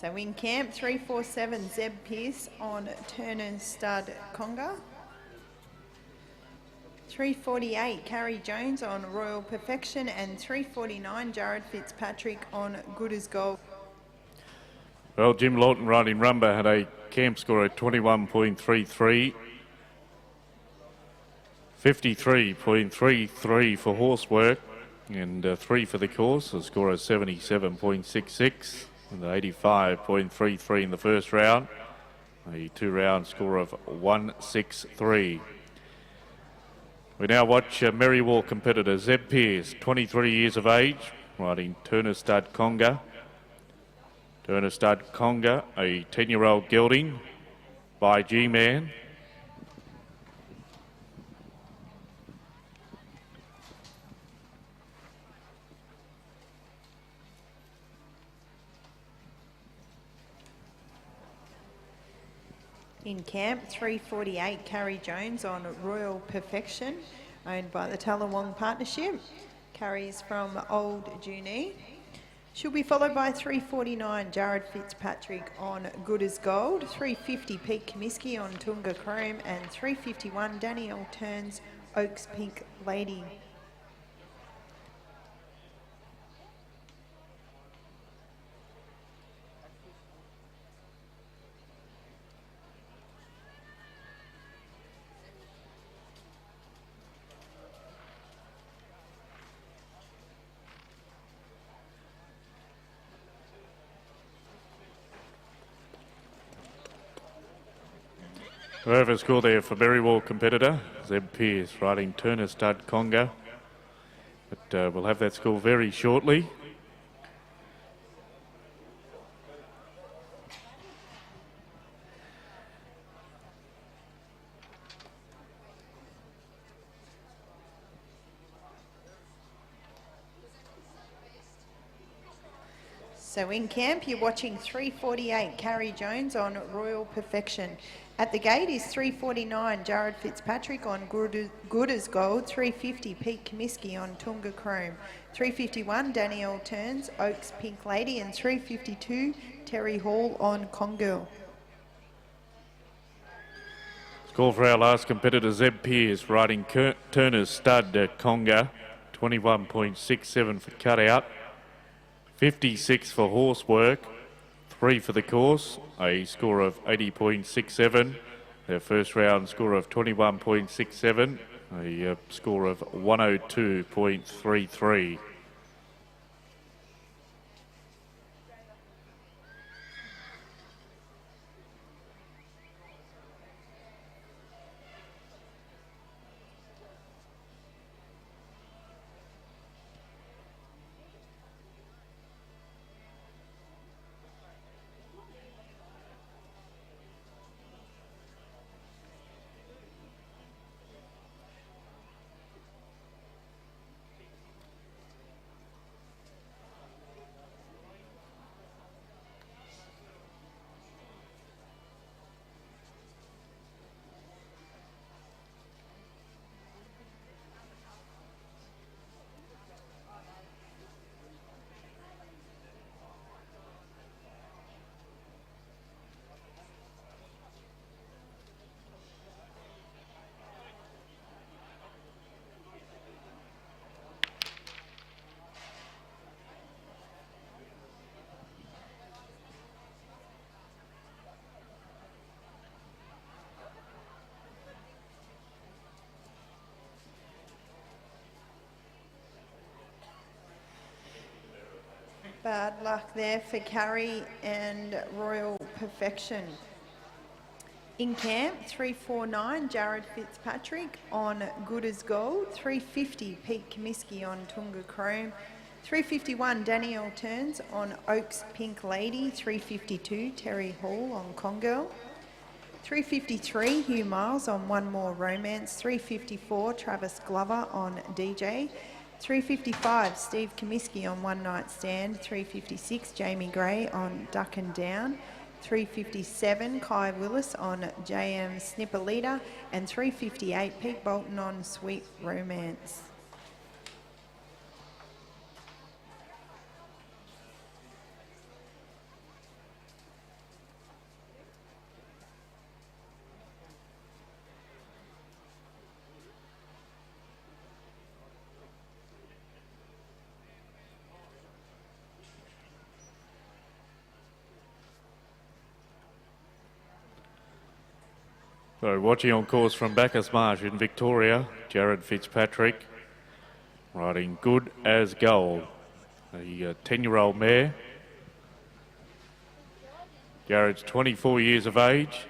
So in camp, 347, Zeb Pearce on Turner's Stud Conga. 348 Carrie Jones on Royal Perfection, and 349 Jared Fitzpatrick on Good as Gold. Well, Jim Lawton riding Rumba had a camp score of 21.33. 53.33 for horsework, and 3 for the course, a score of 77.66, and 85.33 in the first round, a 2-round score of 163. We now watch Merrywall competitor Zeb Pearce, 23 years of age, riding Turner Stud Conga. Turner Stud Conga, a 10-year-old gelding by G-Man. In camp, 348 Carrie Jones on Royal Perfection, owned by the Tallawong Partnership. Carrie's from Old Junee. She'll be followed by 349 Jared Fitzpatrick on Good as Gold, 350 Pete Comiskey on Tunga Chrome, and 351 Danielle Turns Oaks Pink Lady. However, score there for Merrywall competitor Zeb Pearce riding Turner Stud Conga. But we'll have that score very shortly. So in camp, you're watching 348 Carrie Jones on Royal Perfection. At the gate is 349 Jared Fitzpatrick on Good as Gold, 350 Pete Comiskey on Tunga Chrome, 351 Danielle Turns Oaks Pink Lady, and 352 Terry Hall on Congirl. Score for our last competitor Zeb Pearce riding Turner's Stud Conga, 21.67 for cutout, 56 for horsework, 3 for the course, a score of 80.67. Their first round score of 21.67, a score of 102.33. Bad luck there for Carrie and Royal Perfection. In camp, 349 Jared Fitzpatrick on Good as Gold, 350 Pete Comiskey on Tunga Chrome, 351 Danielle Turns on Oaks Pink Lady, 352 Terry Hall on Congirl, 353 Hugh Miles on One More Romance, 354 Travis Glover on DJ, 355 Steve Comiskey on One Night Stand, 356 Jamie Gray on Duck and Down, 357 Kai Willis on JM Snipper Leader, and 358 Pete Bolton on Sweet Romance. So watching on course from Bacchus Marsh in Victoria, Jared Fitzpatrick riding Good as Gold, a 10-year-old mare. Jared's 24 years of age.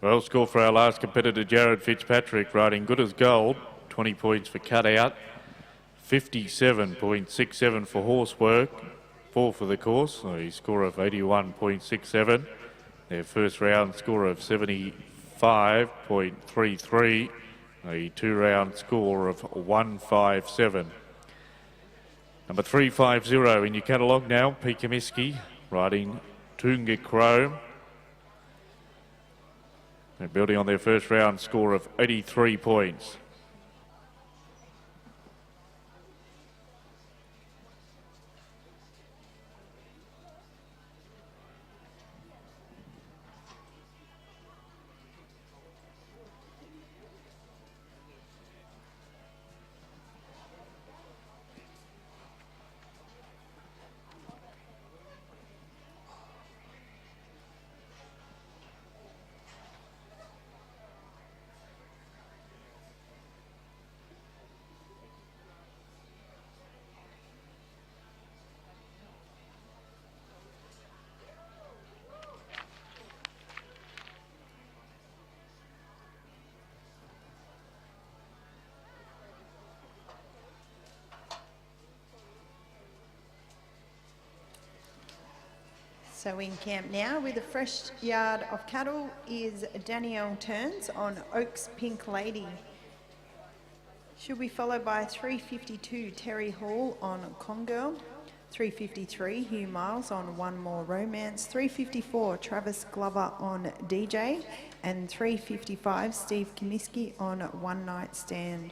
Well, score for our last competitor, Jared Fitzpatrick, riding Good as Gold, 20 points for cutout, 57.67 for horsework, 4 for the course, a score of 81.67. Their first round score of 75.33, a 2-round score of 157. Number 350 in your catalogue now, Pete Comiskey, riding Toonga Chrome. They're building on their first round score of 83 points. So in camp now with a fresh yard of cattle is Danielle Turns on Oaks Pink Lady. She'll be followed by 352 Terry Hall on Congirl, 353 Hugh Miles on One More Romance, 354 Travis Glover on DJ, and 355 Steve Comiskey on One Night Stand.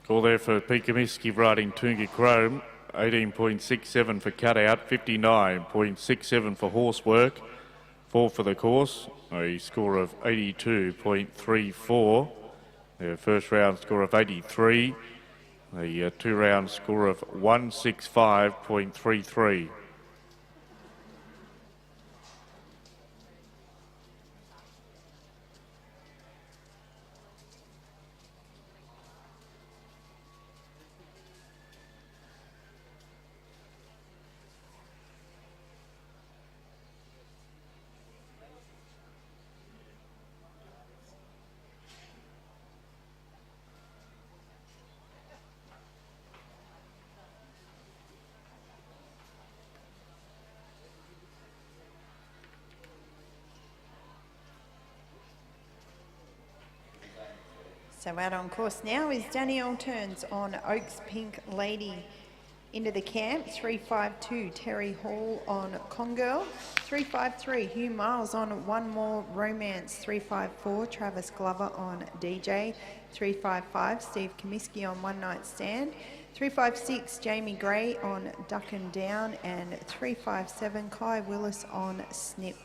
Call there for Pete Comiskey riding Toonga Chrome, 18.67 for cutout, 59.67 for horsework, 4 for the course, a score of 82.34. Their first round score of 83, a 2-round score of 165.33. So out on course now is Danielle Turns on Oaks Pink Lady. Into the camp, 352 Terry Hall on Congirl, 353 Hugh Miles on One More Romance, 354 Travis Glover on DJ, 355 Steve Comiskey on One Night Stand, 356 Jamie Gray on Duck and Down, and 357 Kai Willis on Snip.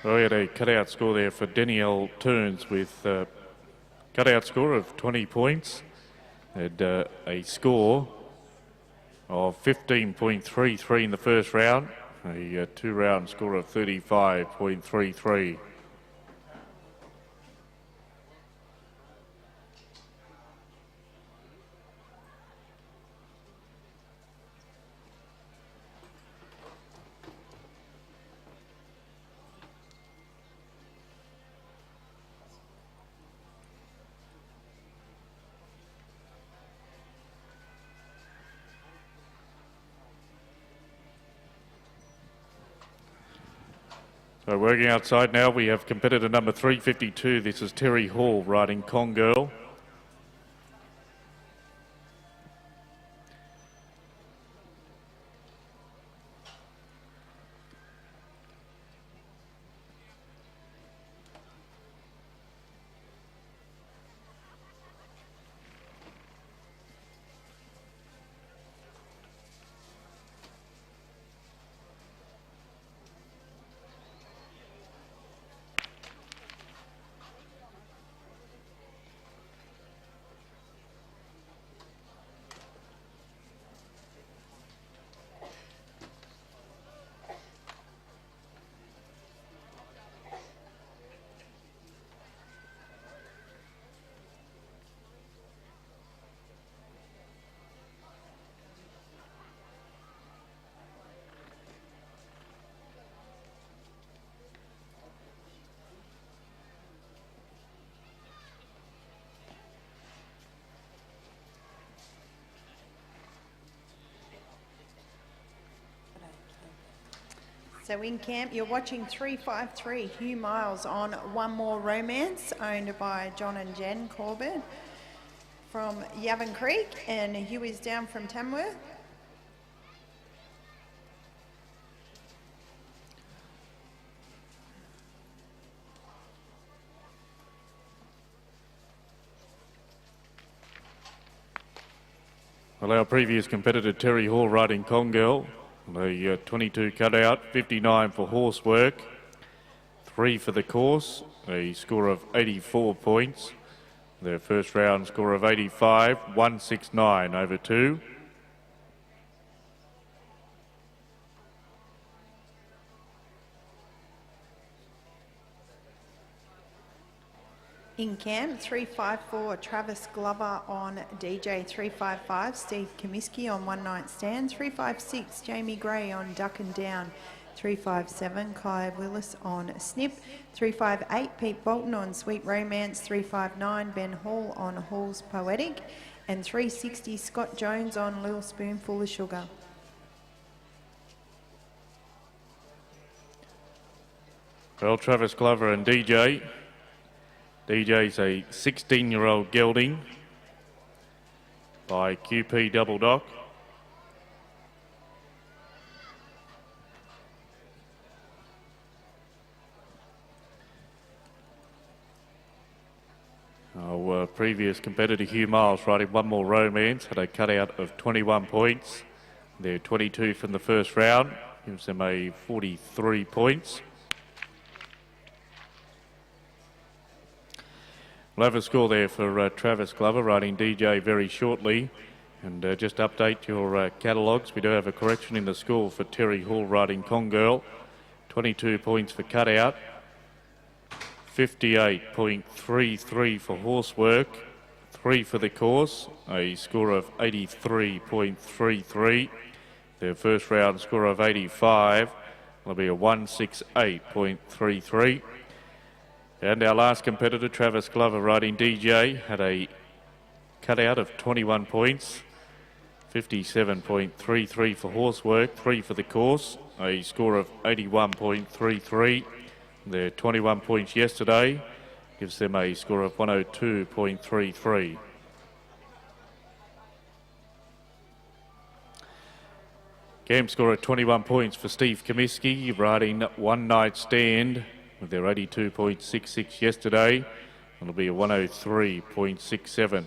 Well, we had a cutout score there for Danielle Turns with cutout score of 20 points. Had a score of 15.33 in the first round, a 2-round score of 35.33. So working outside now, we have competitor number 352. This is Terry Hall riding Congirl. So in camp, you're watching 353 Hugh Miles on One More Romance, owned by John and Jen Corbett from Yavin Creek, and Hugh is down from Tamworth. Well, our previous competitor Terry Hall riding Congirl, the 22 cutout, 59 for horse work, 3 for the course, a score of 84 points. Their first round score of 85, 169 over 2. In camp, 354 Travis Glover on DJ, 355 Steve Comiskey on One Night Stand, 356 Jamie Gray on Duck and Down, 357 Kai Willis on Snip, 358 Pete Bolton on Sweet Romance, 359 Ben Hall on Hall's Poetic, and 360 Scott Jones on Little Spoonful of Sugar. Well, Travis Glover and DJ. DJ's a 16-year-old gelding by QP Double Dock. Our previous competitor Hugh Miles riding One More Romance had a cutout of 21 points. They're 22 from the first round, gives them a 43 points. We'll have a score there for Travis Glover riding DJ very shortly. And just update your catalogues. We do have a correction in the score for Terry Hall riding Congirl. 22 points for cutout. 58.33 for horse work. 3 for the course. A score of 83.33. Their first round score of 85 will be a 168.33. And our last competitor, Travis Glover, riding DJ, had a cutout of 21 points, 57.33 for horse work, 3 for the course, a score of 81.33. Their 21 points yesterday gives them a score of 102.33. Camp score at 21 points for Steve Comiskey, riding One Night Stand, with their 82.66 yesterday. It'll be a 103.67.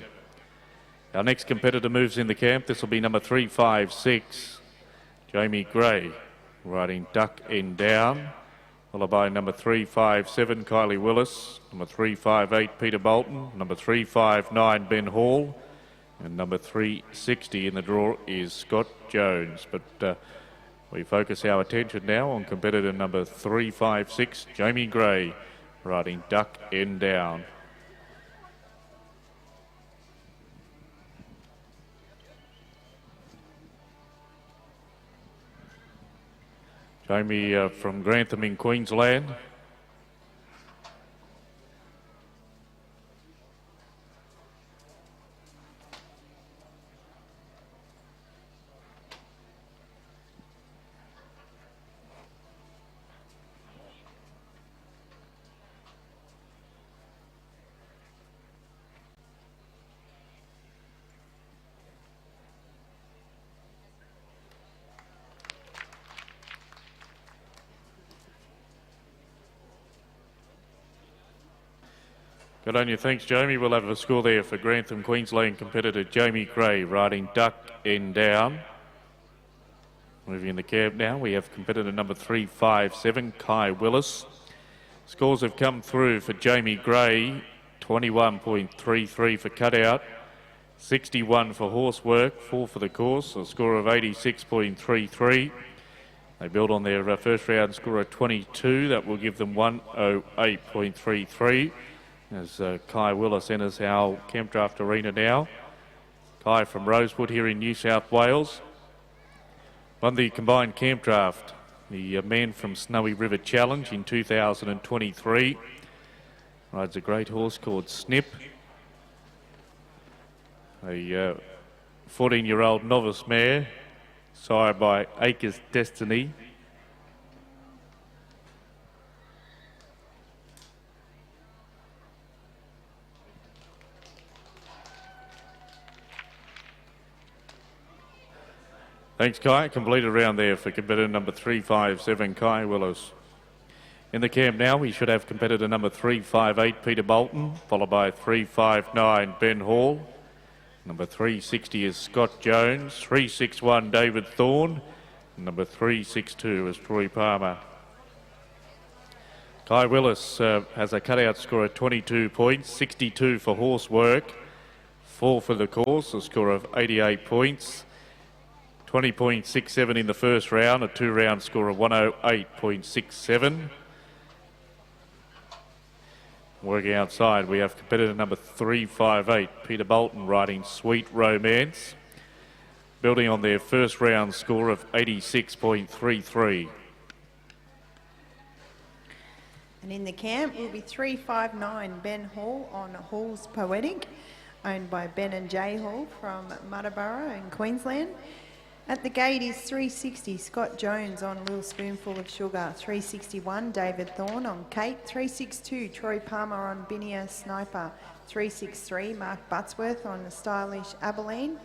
Our next competitor moves in the camp. This will be number 356, Jamie Gray, riding Duck and Down, followed by number 357, Kylie Willis, number 358, Peter Bolton, number 359, Ben Hall, and number 360 in the draw is Scott Jones. But we focus our attention now on competitor number 356, Jamie Gray, riding Duck and Down. Jamie from Grantham in Queensland. Good on you. Thanks, Jamie. We'll have a score there for Grantham, Queensland competitor Jamie Gray, riding Duck and Down. Moving in the cab now, we have competitor number 357, Kai Willis. Scores have come through for Jamie Gray, 21.33 for cutout, 61 for horse work, 4 for the course, a score of 86.33. They build on their first round score of 22. That will give them 108.33. As Kai Willis enters our Camp Draft Arena now. Kai from Rosewood here in New South Wales. Won the combined Camp Draft, the man from Snowy River Challenge in 2023. Rides a great horse called Snip. A 14-year-old novice mare, sired by Acres Destiny. Thanks, Kai. Completed round there for competitor number 357, Kai Willis. In the camp now, we should have competitor number 358, Peter Bolton, followed by 359, Ben Hall. Number 360 is Scott Jones, 361, David Thorne. Number 362 is Troy Palmer. Kai Willis has a cutout score of 22 points, 62 for horse work, 4 for the course, a score of 88 points. 20.67 in the first round, a 2-round score of 108.67. Working outside, we have competitor number 358, Peter Bolton, riding Sweet Romance, building on their first round score of 86.33. And in the camp will be 359, Ben Hall on Hall's Poetic, owned by Ben and Jay Hall from Muddaborough in Queensland. At the gate is 360, Scott Jones on Little Spoonful of Sugar, 361, David Thorne on Kate, 362, Troy Palmer on Binia Sniper, 363, Mark Buttsworth on Stylish Abilene,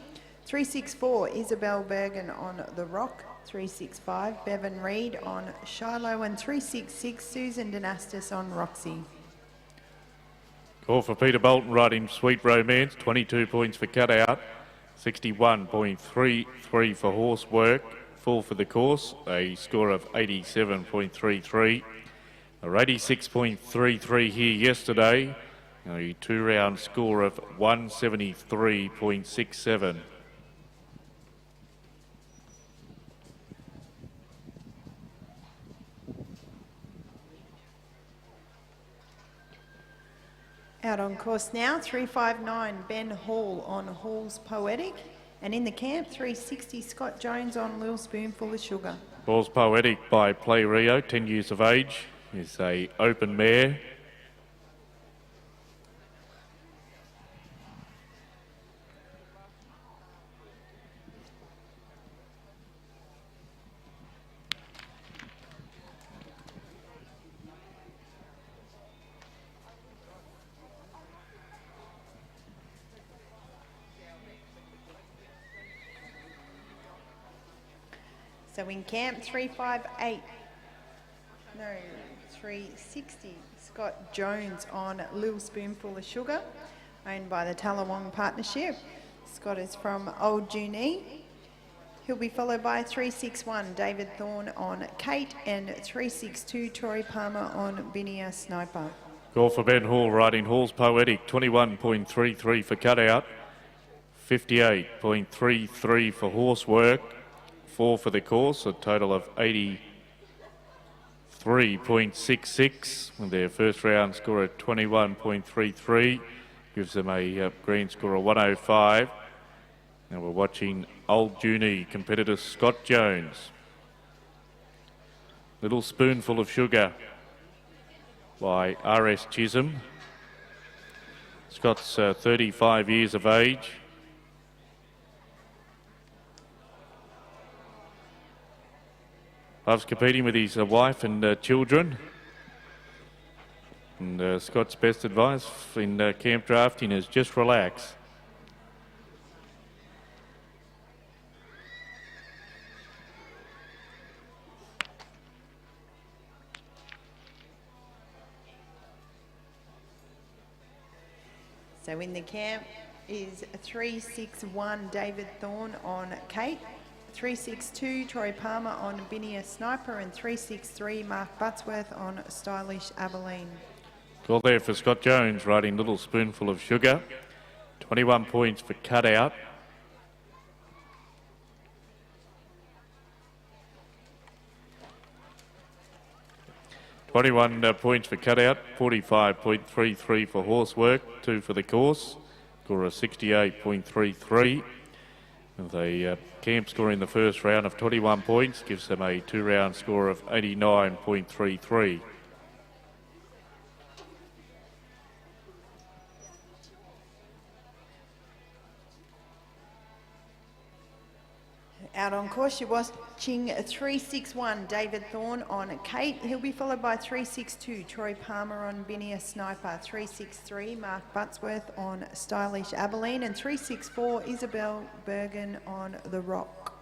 364, Isabel Bergen on The Rock, 365, Bevan Reid on Shiloh, and 366, Susan Dynastis on Roxy. Call for Peter Bolton riding Sweet Romance, 22 points for cutout. 61.33 for horse work, 4 for the course, a score of 87.33. Or 86.33 here yesterday, a 2-round score of 173.67. Out on course now, 359, Ben Hall on Hall's Poetic. And in the camp, 360, Scott Jones on Little Spoonful of Sugar. Hall's Poetic by Play Rio, 10 years of age, is a open mare. So in camp, 360, Scott Jones on Little Spoonful of Sugar, owned by the Tallawong Partnership. Scott is from Old Junee. He'll be followed by 361, David Thorne on Kate, and 362, Troy Palmer on Binia Sniper. Call for Ben Hall riding Hall's Poetic, 21.33 for cutout, 58.33 for horse work, 4 for the course, a total of 83.66, with their first round score at 21.33, gives them a green score of 105. Now we're watching Old Junee competitor Scott Jones. Little Spoonful of Sugar by R.S. Chisholm. Scott's 35 years of age. Loves competing with his wife and children. And Scott's best advice in camp drafting is just relax. So in the camp is 361, David Thorne on Kate, 362, Troy Palmer on Binia Sniper, and 363, Mark Buttsworth on Stylish Abilene. Call there for Scott Jones riding Little Spoonful of Sugar. 21 points for cutout. Points for cutout, 45.33 for horse work, 2 for the course, score of 68.33. The camp score in the first round of 21 points gives them a 2-round score of 89.33. Out on course, you're watching 361, David Thorne on Kate. He'll be followed by 362, Troy Palmer on Binia Sniper, 363, Mark Buttsworth on Stylish Abilene, and 364, Isabel Bergen on The Rock.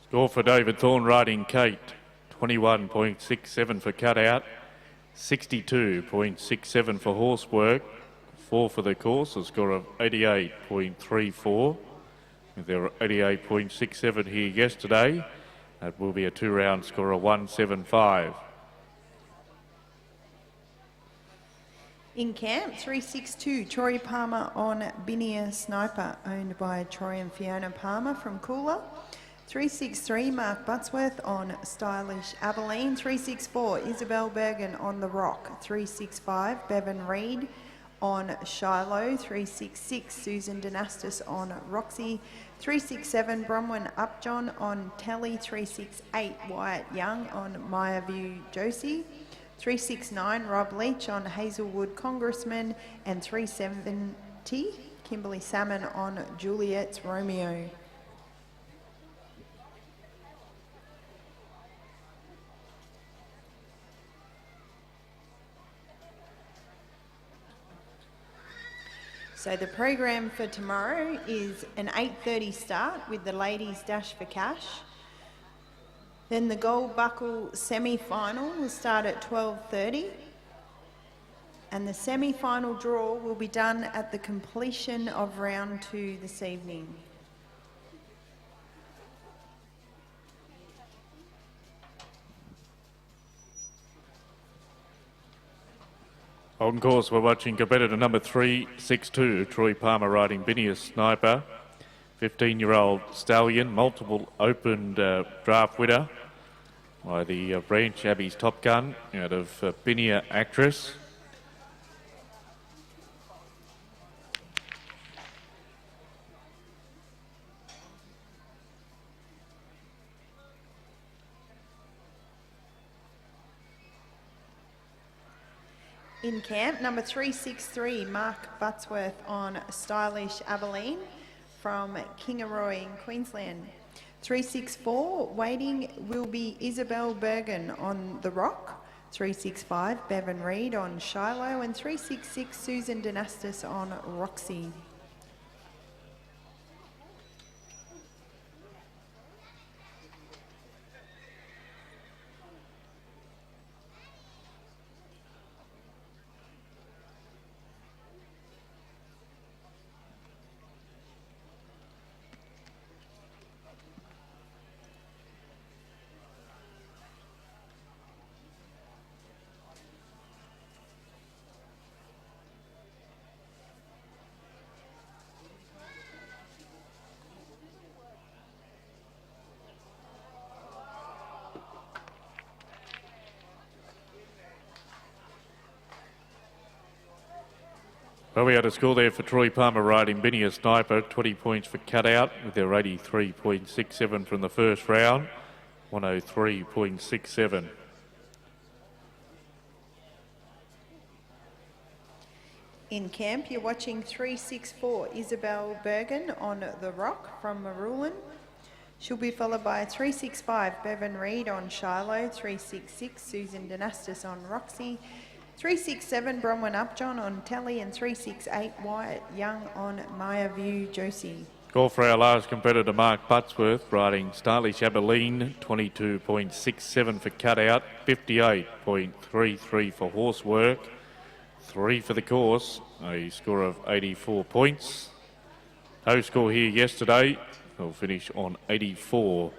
Score for David Thorne riding Kate, 21.67 for cutout, 62.67 for horsework, 4 for the course, a score of 88.34. They were 88.67 here yesterday. That will be a 2-round score of 175. In camp, 362, Troy Palmer on Binia Sniper, owned by Troy and Fiona Palmer from Cooler. 363, Mark Buttsworth on Stylish Abilene. 364, Isabel Bergen on The Rock. 365, Bevan Reid on Shiloh. 366, Susan Dynastis on Roxy. 367, Bronwyn Upjohn on Telly. 368, Wyatt Young on Maya View Josie. 369, Rob Leach on Hazelwood Congressman. And 370, Kimberly Salmon on Juliet's Romeo. So the program for tomorrow is an 8:30 start with the ladies Dash for Cash. Then the Gold Buckle semi-final will start at 12:30. And the semi-final draw will be done at the completion of round 2 this evening. On course, we're watching competitor number 362, Troy Palmer riding Binia Sniper. 15-year-old stallion, multiple opened draft winner by the Branch Abbey's Top Gun out of Binia Actress. In camp, number 363, Mark Buttsworth on Stylish Abilene from Kingaroy in Queensland. 364, waiting will be Isabel Bergen on The Rock. 365, Bevan Reid on Shiloh. And 366, Susan Dynastis on Roxy. Well, we had a score there for Troy Palmer riding Binia Sniper, 20 points for cutout with their 83.67 from the first round, 103.67. In camp, you're watching 364, Isabel Bergen on The Rock from Marulan. She'll be followed by 365, Bevan Reid on Shiloh. 366, Susan Dynastis on Roxy. 367, Bronwyn Upjohn on Telly. And 368, Wyatt Young on Maya View Josie. Call for our last competitor, Mark Buttsworth, riding Stylish Abilene, 22.67 for cutout, 58.33 for horsework, 3 for the course, a score of 84 points. No score here yesterday, they'll finish on 84.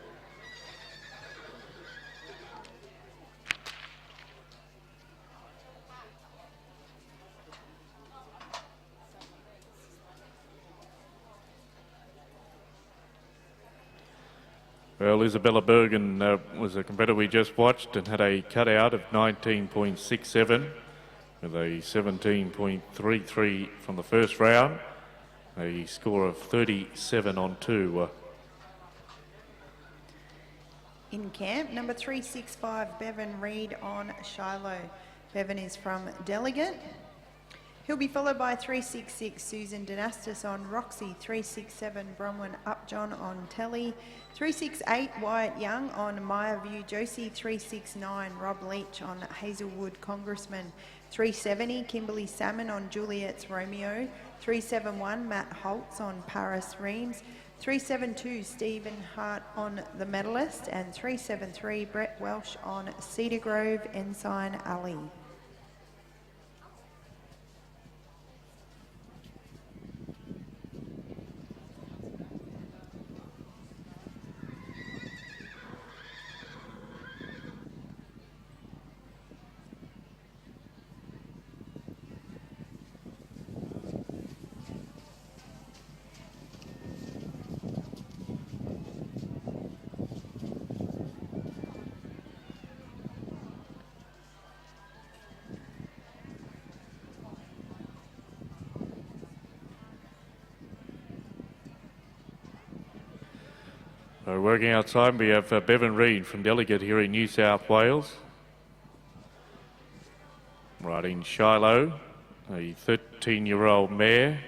Well, Isabella Bergen was a competitor we just watched and had a cutout of 19.67 with a 17.33 from the first round, a score of 37 on 2. In camp, number 365, Bevan Reid on Shiloh. Bevan is from Delegate. He'll be followed by 366, Susan Dynastis on Roxy. 367, Bronwyn Upjohn on Telly. 368, Wyatt Young on Maya View Josie. 369, Rob Leach on Hazelwood Congressman. 370, Kimberly Salmon on Juliet's Romeo. 371, Matt Holtz on Paris Reams. 372 Stephen Hart on the medalist, and 373 Brett Welsh on Cedar Grove Ensign Ali. So working outside, we have Bevan Reid from Delegate here in New South Wales. Riding Shiloh, a 13-year-old mare.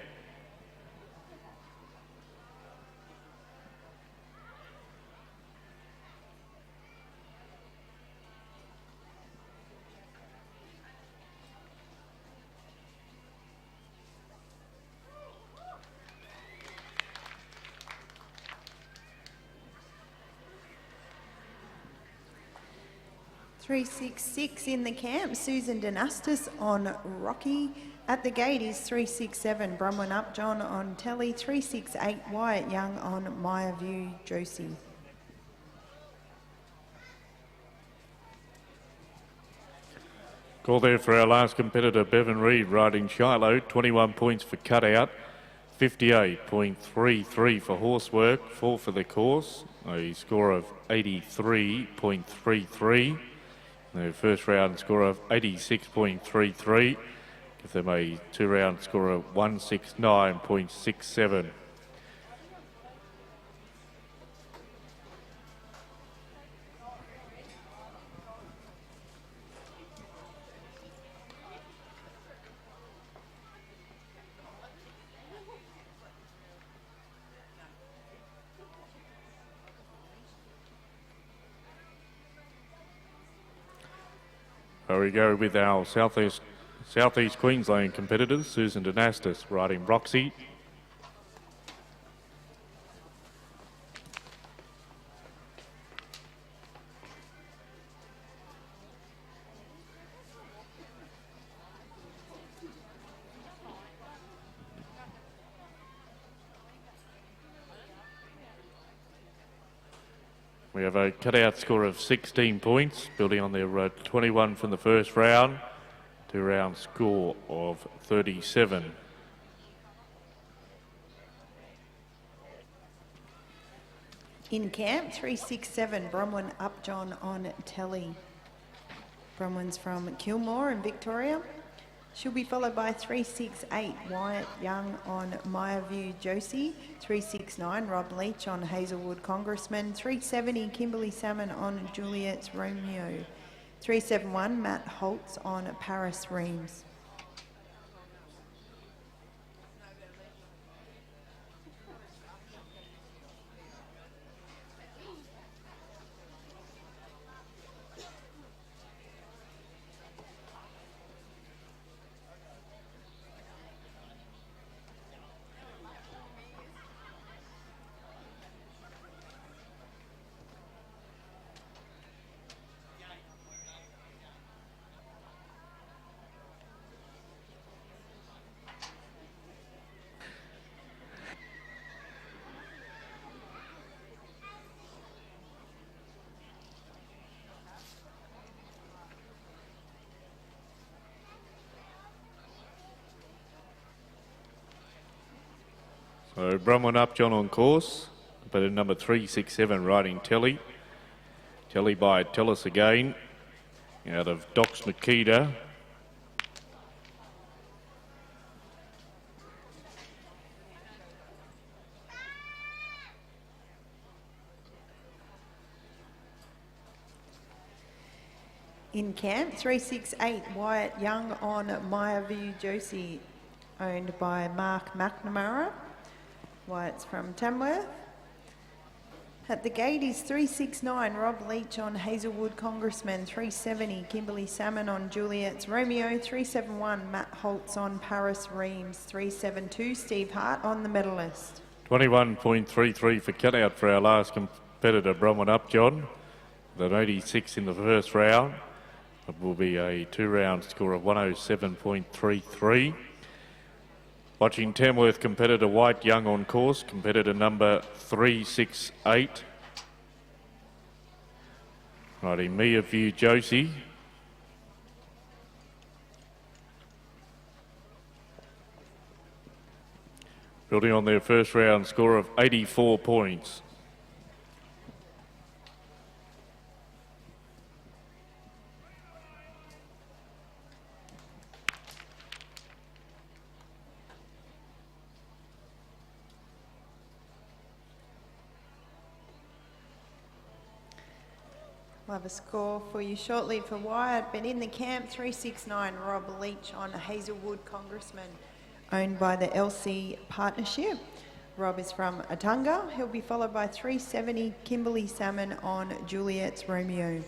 .366 in the camp, Susan Denastis on Rocky. At the gate is 367 Bromwell Upjohn on Telly, 368 Wyatt Young on Maya View Josie. Call there for our last competitor, Bevan Reid, riding Shiloh. 21 points for cutout, 58.33 for horsework, 4 for the course, a score of 83.33. The first round score of 86.33. Give them a 2-round score of 169.67. Here we go with our Southeast Queensland competitors. Susan Denastis riding Roxy. We have a cutout score of 16 points, building on their 21 from the first round. 2-round score of 37. In camp, 367 Bromwell Upjohn on Telly. Bromwell's from Kilmore in Victoria. She'll be followed by 368 Wyatt Young on Maya View Josie, 369 Rob Leach on Hazelwood Congressman, 370 Kimberley Salmon on Juliet's Romeo, 371 Matt Holtz on Paris Reams. So Bromwell Upjohn on course, but at number 367 riding Telly. Telly by Tell Us Again, out of Docs Makita. In camp, 368 Wyatt Young on Maya View Josie, owned by Mark McNamara. Wyatt's from Tamworth. At the gate is 369 Rob Leach on Hazelwood Congressman, 370 Kimberley Salmon on Juliet's Romeo, 371 Matt Holtz on Paris Reams, 372 Steve Hart on the medalist. 21.33 for cutout for our last competitor, Bronwyn Upjohn. With an 86 in the first round. It will be a 2-round score of 107.33. Watching Tamworth competitor White Young on course, competitor number 368. Righty, Mia View Josie. Building on their first round score of 84 points. We'll have a score for you shortly for Wyatt, but in the camp, 369 Rob Leach on Hazelwood Congressman, owned by the LC Partnership. Rob is from Atunga. He'll be followed by 370 Kimberley Salmon on Juliet's Romeo.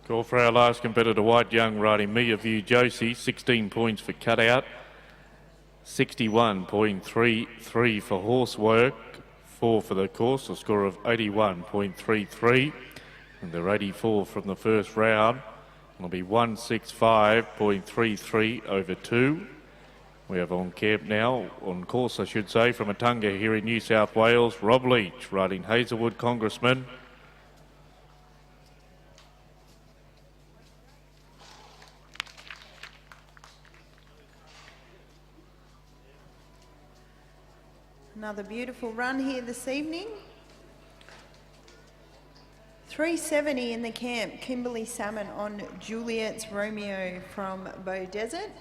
Call for our last competitor, White Young, riding Mia View Josie, 16 points for cutout, 61.33 for horse work, 4 for the course, a score of 81.33. And they're 84 from the first round. It'll be 165.33 over 2. We have on camp now, on course I should say, from Atunga here in New South Wales, Rob Leach riding Hazelwood Congressman. Another beautiful run here this evening. 370 in the camp, Kimberley Salmon on Juliet's Romeo from Bow Desert.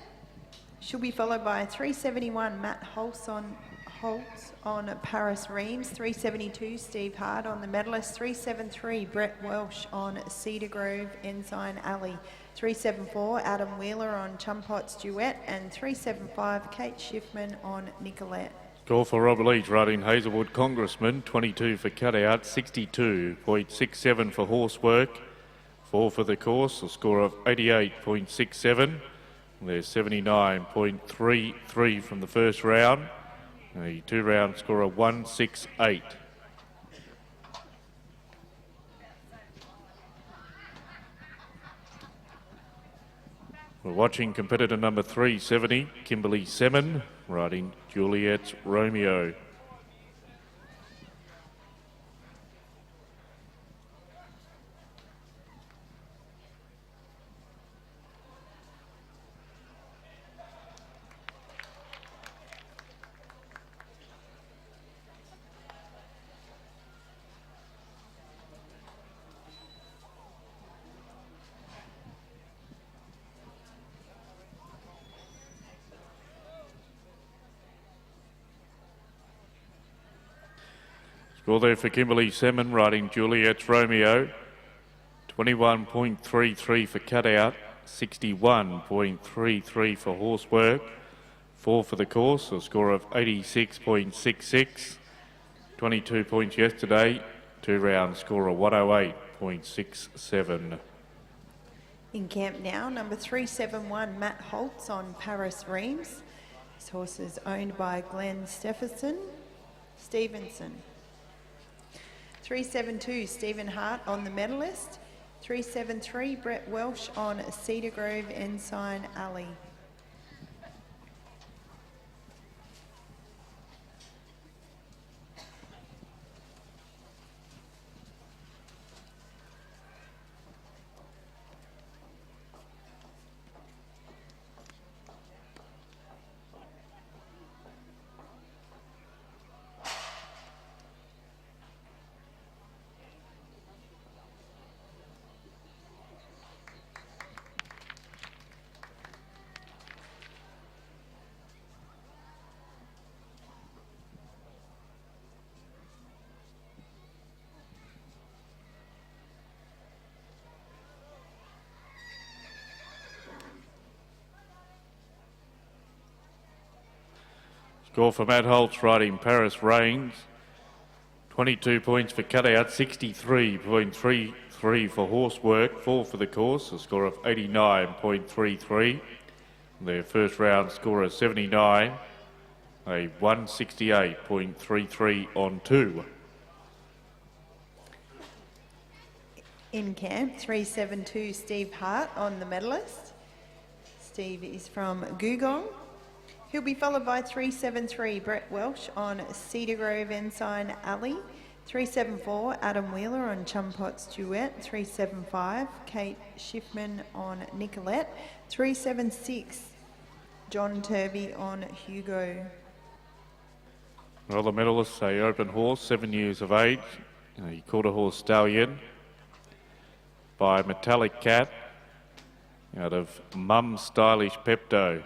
She'll be followed by 371 Matt Holtz on Paris Reams, 372 Steve Hart on the Medalist, 373 Brett Welsh on Cedar Grove Ensign Alley, 374 Adam Wheeler on Chumpot's Duet, and 375 Kate Schiffman on Nicolette. Call for Rob Leach riding Hazelwood Congressman, 22 for cutout, 62.67 for horse work, 4 for the course, a score of 88.67. There's 79.33 from the first round, a 2-round score of 168. We're watching competitor number 370, Kimberley Salmon, riding Juliet's Romeo. Score there for Kimberley Salmon riding Juliet's Romeo. 21.33 for cutout, 61.33 for horse work, 4 for the course, a score of 86.66. 22 points yesterday, 2-round score of 108.67. In camp now, number 371 Matt Holtz on Paris Reams. This horse is owned by Glenn Stevenson. 372 Stephen Hart on the Medalist, 373 Brett Welsh on Cedar Grove Ensign Alley. Score for Matt Holtz riding Paris Reigns. 22 points for cutout, 63.33 for horse work, 4 for the course, a score of 89.33. Their first round score is 79. a 168.33 on 2. In camp, 372 Steve Hart on the medalist. Steve is from Googong. He'll be followed by 373 Brett Welsh on Cedar Grove Ensign Alley. 374 Adam Wheeler on Chumpot's Duet. 375 Kate Schiffman on Nicolette. 376 John Turvey on Hugo. Well, the medalists, a open horse, 7 years of age, a quarter horse stallion by Metallic Cat out of Mum Stylish Pepto.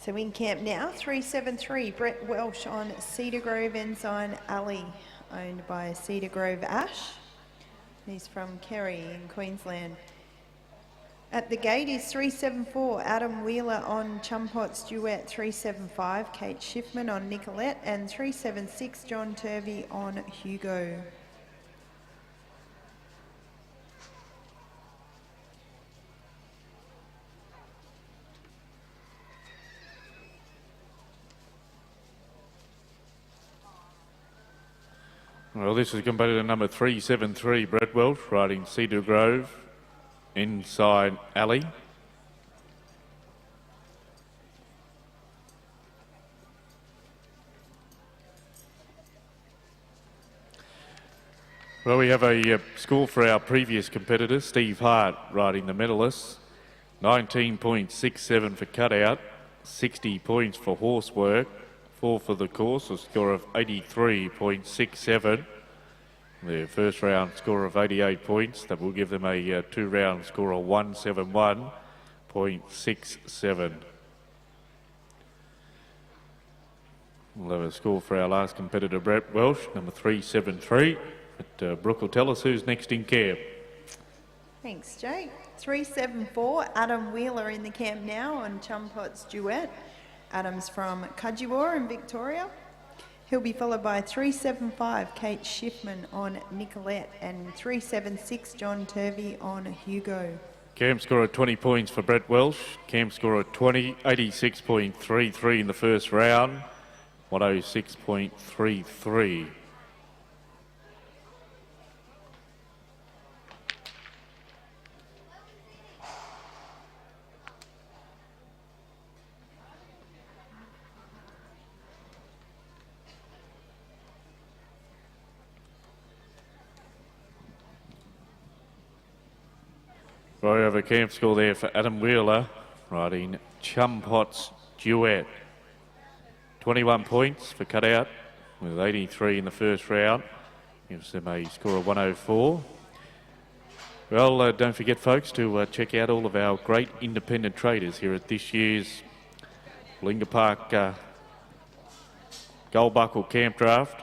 So in camp now, 373 Brett Welsh on Cedar Grove Ensign Alley, owned by Cedar Grove Ash. He's from Kerry in Queensland. At the gate is 374 Adam Wheeler on Chumpot's Duet, 375 Kate Schiffman on Nicolette, and 376 John Turvey on Hugo. Well, this is competitor number 373, Brett Welsh, riding Cedar Grove, Inside Alley. Well, we have a score for our previous competitor, Steve Hart, riding the medalists. 19.67 for cutout, 60 points for horsework, 4 for the course, a score of 83.67. Their first round score of 88 points. That will give them a two-round score of 171.67. We'll have a score for our last competitor, Brett Welsh, number 373. But Brooke will tell us who's next in camp. Thanks, Jake. 374 Adam Wheeler in the camp now on Chumpot's Duet. Adam's from Cudgewa in Victoria. He'll be followed by 375 Kate Schiffman on Nicolette and 376 John Turvey on Hugo. Camp score of 20 points for Brett Welsh. Camp score of 86.33 in the first round. 106.33. Well, we have a camp score there for Adam Wheeler, riding Chumpot's Duet. 21 points for cutout, with 83 in the first round. Gives them a score of 104. Well, don't forget, folks, to check out all of our great independent traders here at this year's Linga Park Gold Buckle Camp Draft.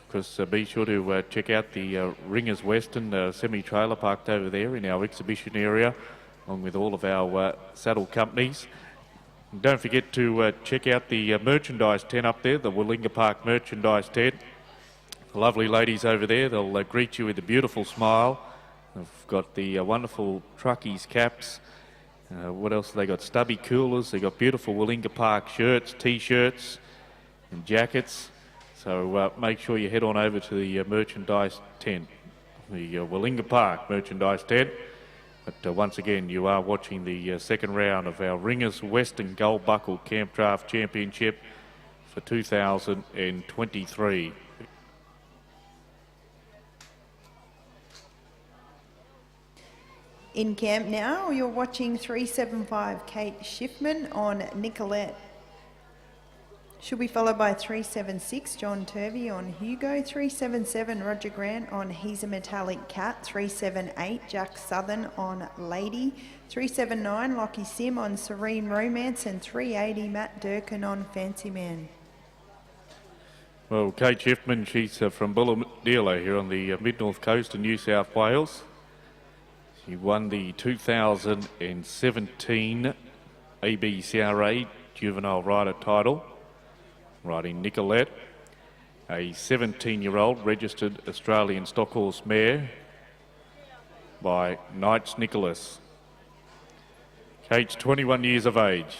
Because be sure to check out the Ringers Western semi-trailer parked over there in our exhibition area, along with all of our saddle companies. And don't forget to check out the merchandise tent up there, the Willinga Park merchandise tent. The lovely ladies over there, they'll greet you with a beautiful smile. They've got the wonderful truckies caps. What else have they got? Stubby coolers. They've got beautiful Willinga Park shirts, T-shirts and jackets. So make sure you head on over to the merchandise tent, the Willinga Park merchandise tent. But once again, you are watching the second round of our Ringers Western Gold Buckle Camp Draft Championship for 2023. In camp now, you're watching 375 Kate Schiffman on Nicolette. She'll be followed by 376 John Turvey on Hugo, 377 Roger Grant on He's a Metallic Cat, 378 Jack Southern on Lady, 379 Lockie Sim on Serene Romance, and 380 Matt Durkin on Fancy Man. Well, Kate Schiffman, she's from Bulahdelah here on the mid-north coast of New South Wales. She won the 2017 ABCRA Juvenile Rider title, riding Nicolette, a 17-year-old registered Australian stock horse mare by Knights Nicholas. Kate's 21 years of age.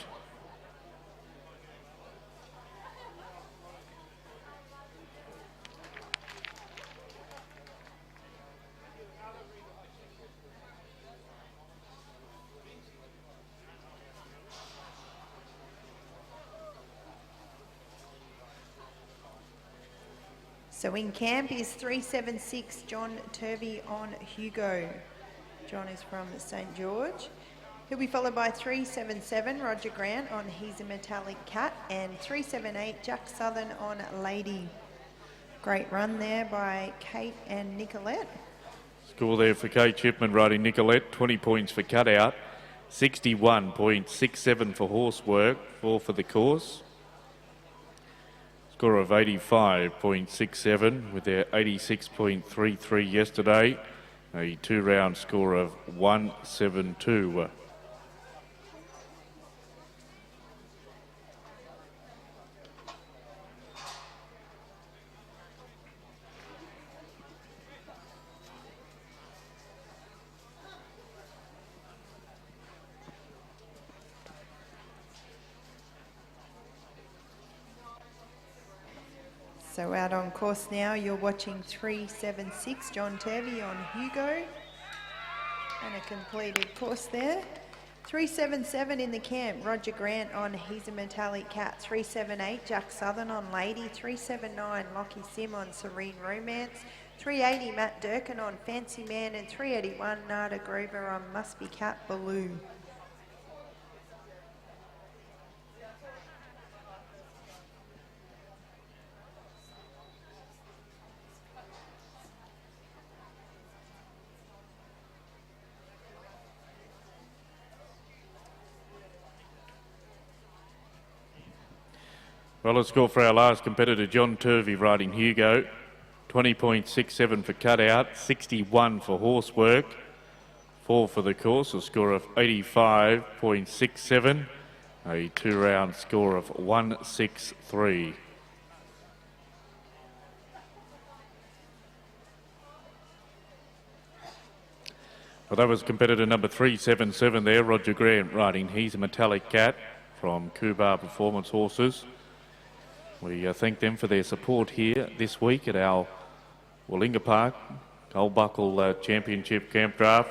So in camp is 376 John Turvey on Hugo. John is from St George. He'll be followed by 377 Roger Grant on He's a Metallic Cat, and 378 Jack Southern on Lady. Great run there by Kate and Nicolette. Score there for Kate Schiffman riding Nicolette, 20 points for cutout, 61.67 for horsework, 4 for the course. Score of 85.67 with their 86.33 yesterday. A 2-round score of 172. So out on course now, you're watching 376 John Turvey on Hugo, and a completed course there. 377 in the camp, Roger Grant on He's a Metallic Cat, 378 Jack Southern on Lady, 379 Lockie Sim on Serene Romance, 380 Matt Durkin on Fancy Man, and 381 Nada Grover on Must Be Cat Baloo. Well, let's go for our last competitor, John Turvey riding Hugo. 20.67 for cutout, 61 for horsework, 4 for the course, a score of 85.67, a 2-round score of 163. Well, that was competitor number 377 there, Roger Grant riding He's a Metallic Cat from Kubar Performance Horses. We thank them for their support here this week at our Willinga Park Goldbuckle Championship Camp Draft.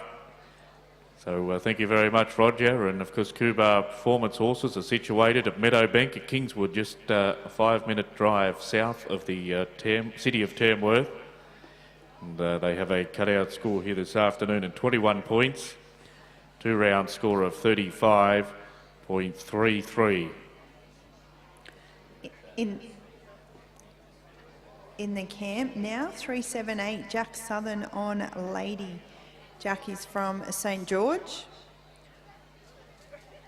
So thank you very much, Roger. And of course, Kubar Performance Horses are situated at Meadowbank at Kingswood, just a 5-minute drive south of the city of Tamworth. And they have a cutout score here this afternoon at 21 points, 2-round score of 35.33. In the camp now, 378 Jack Southern on Lady. Jack is from St George.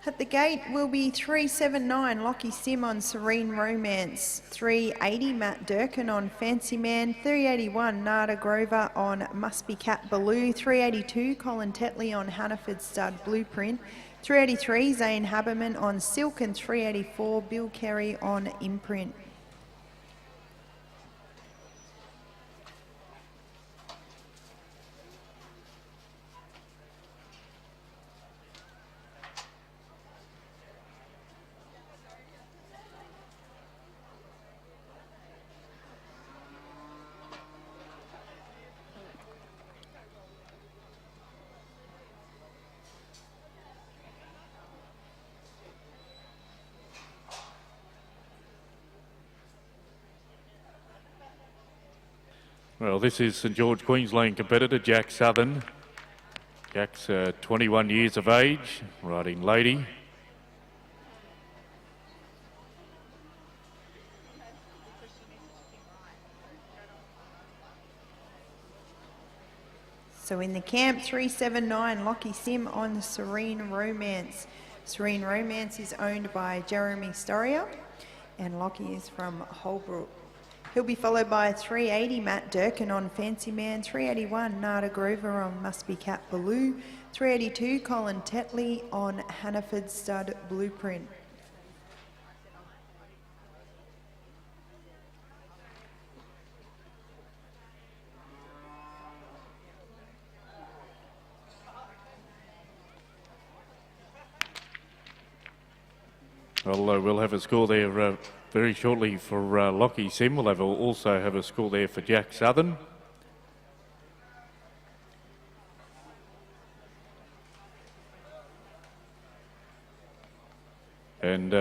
At the gate will be 379 Lockie Sim on Serene Romance, 380 Matt Durkin on Fancy Man, 381 Nada Grover on Must Be Cat Baloo, 382 Colin Tetley on Hannaford Stud Blueprint, 383 Zane Haberman on Silk, and 384 Bill Kerry on Imprint. Well, this is St George Queensland competitor Jack Southern. Jack's 21 years of age, riding Lady. So in the camp, 379, Lockie Sim on Serene Romance. Serene Romance is owned by Jeremy Storia, and Lockie is from Holbrook. He'll be followed by 380, Matt Durkin on Fancy Man, 381, Nada Grover on Must Be Cat Baloo, 382, Colin Tetley on Hannaford Stud Blueprint. Well, we'll have a score there very shortly for Lockie Sim. We'll also have a score there for Jack Southern. And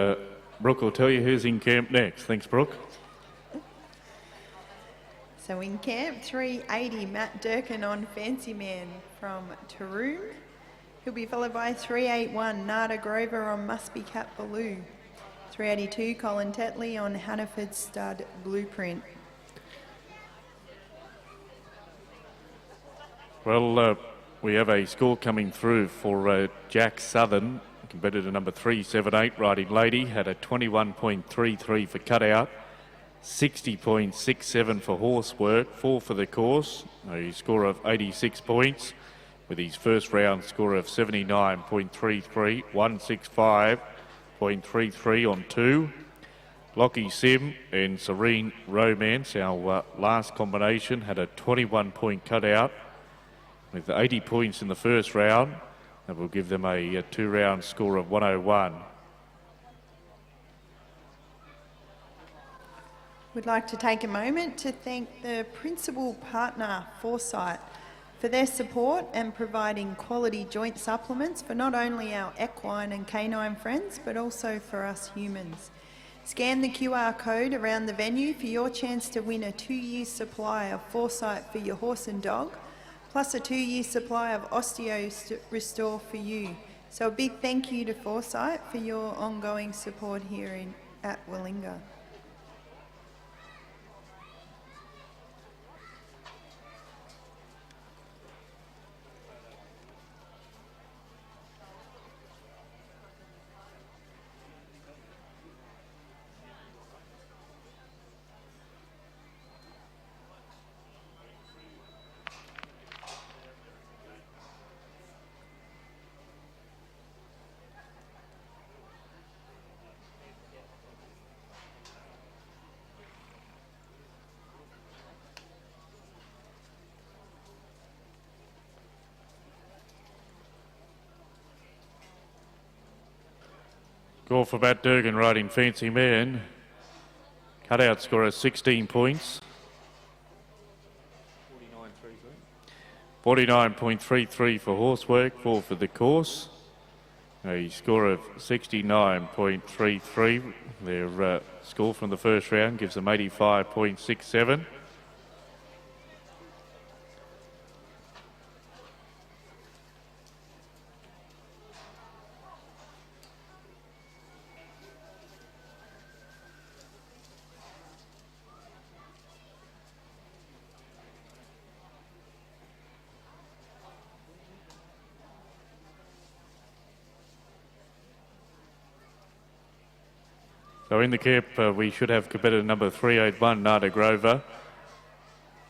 Brooke will tell you who's in camp next. Thanks, Brooke. So in camp, 380, Matt Durkin on Fancy Man from Taroom. He'll be followed by 381, Nada Grover on Must Be Cat Baloo. 382, Colin Tetley on Hannaford Stud Blueprint. Well, we have a score coming through for Jack Southern, competitor number 378, riding lady, had a 21.33 for cutout, 60.67 for horsework, 4 for the course, a score of 86 points, with his first round score of 79.33, 165.33 on 2. Lockie Sim and Serene Romance, our last combination, had a 21-point cutout with 80 points in the first round. That will give them a 2-round score of 101. We'd like to take a moment to thank the principal partner, Foresight, for their support and providing quality joint supplements for not only our equine and canine friends, but also for us humans. Scan the QR code around the venue for your chance to win a 2-year supply of Foresight for your horse and dog, plus a 2-year supply of Osteo Restore for you. So a big thank you to Foresight for your ongoing support here at Willinga. Score for Matt Durkin riding Fancy Man. Cutout score of 16 points. 49.33 for horsework, 4 for the course. A score of 69.33. Their score from the first round gives them 85.67. So in the camp, we should have competitor number 381, Nada Grover,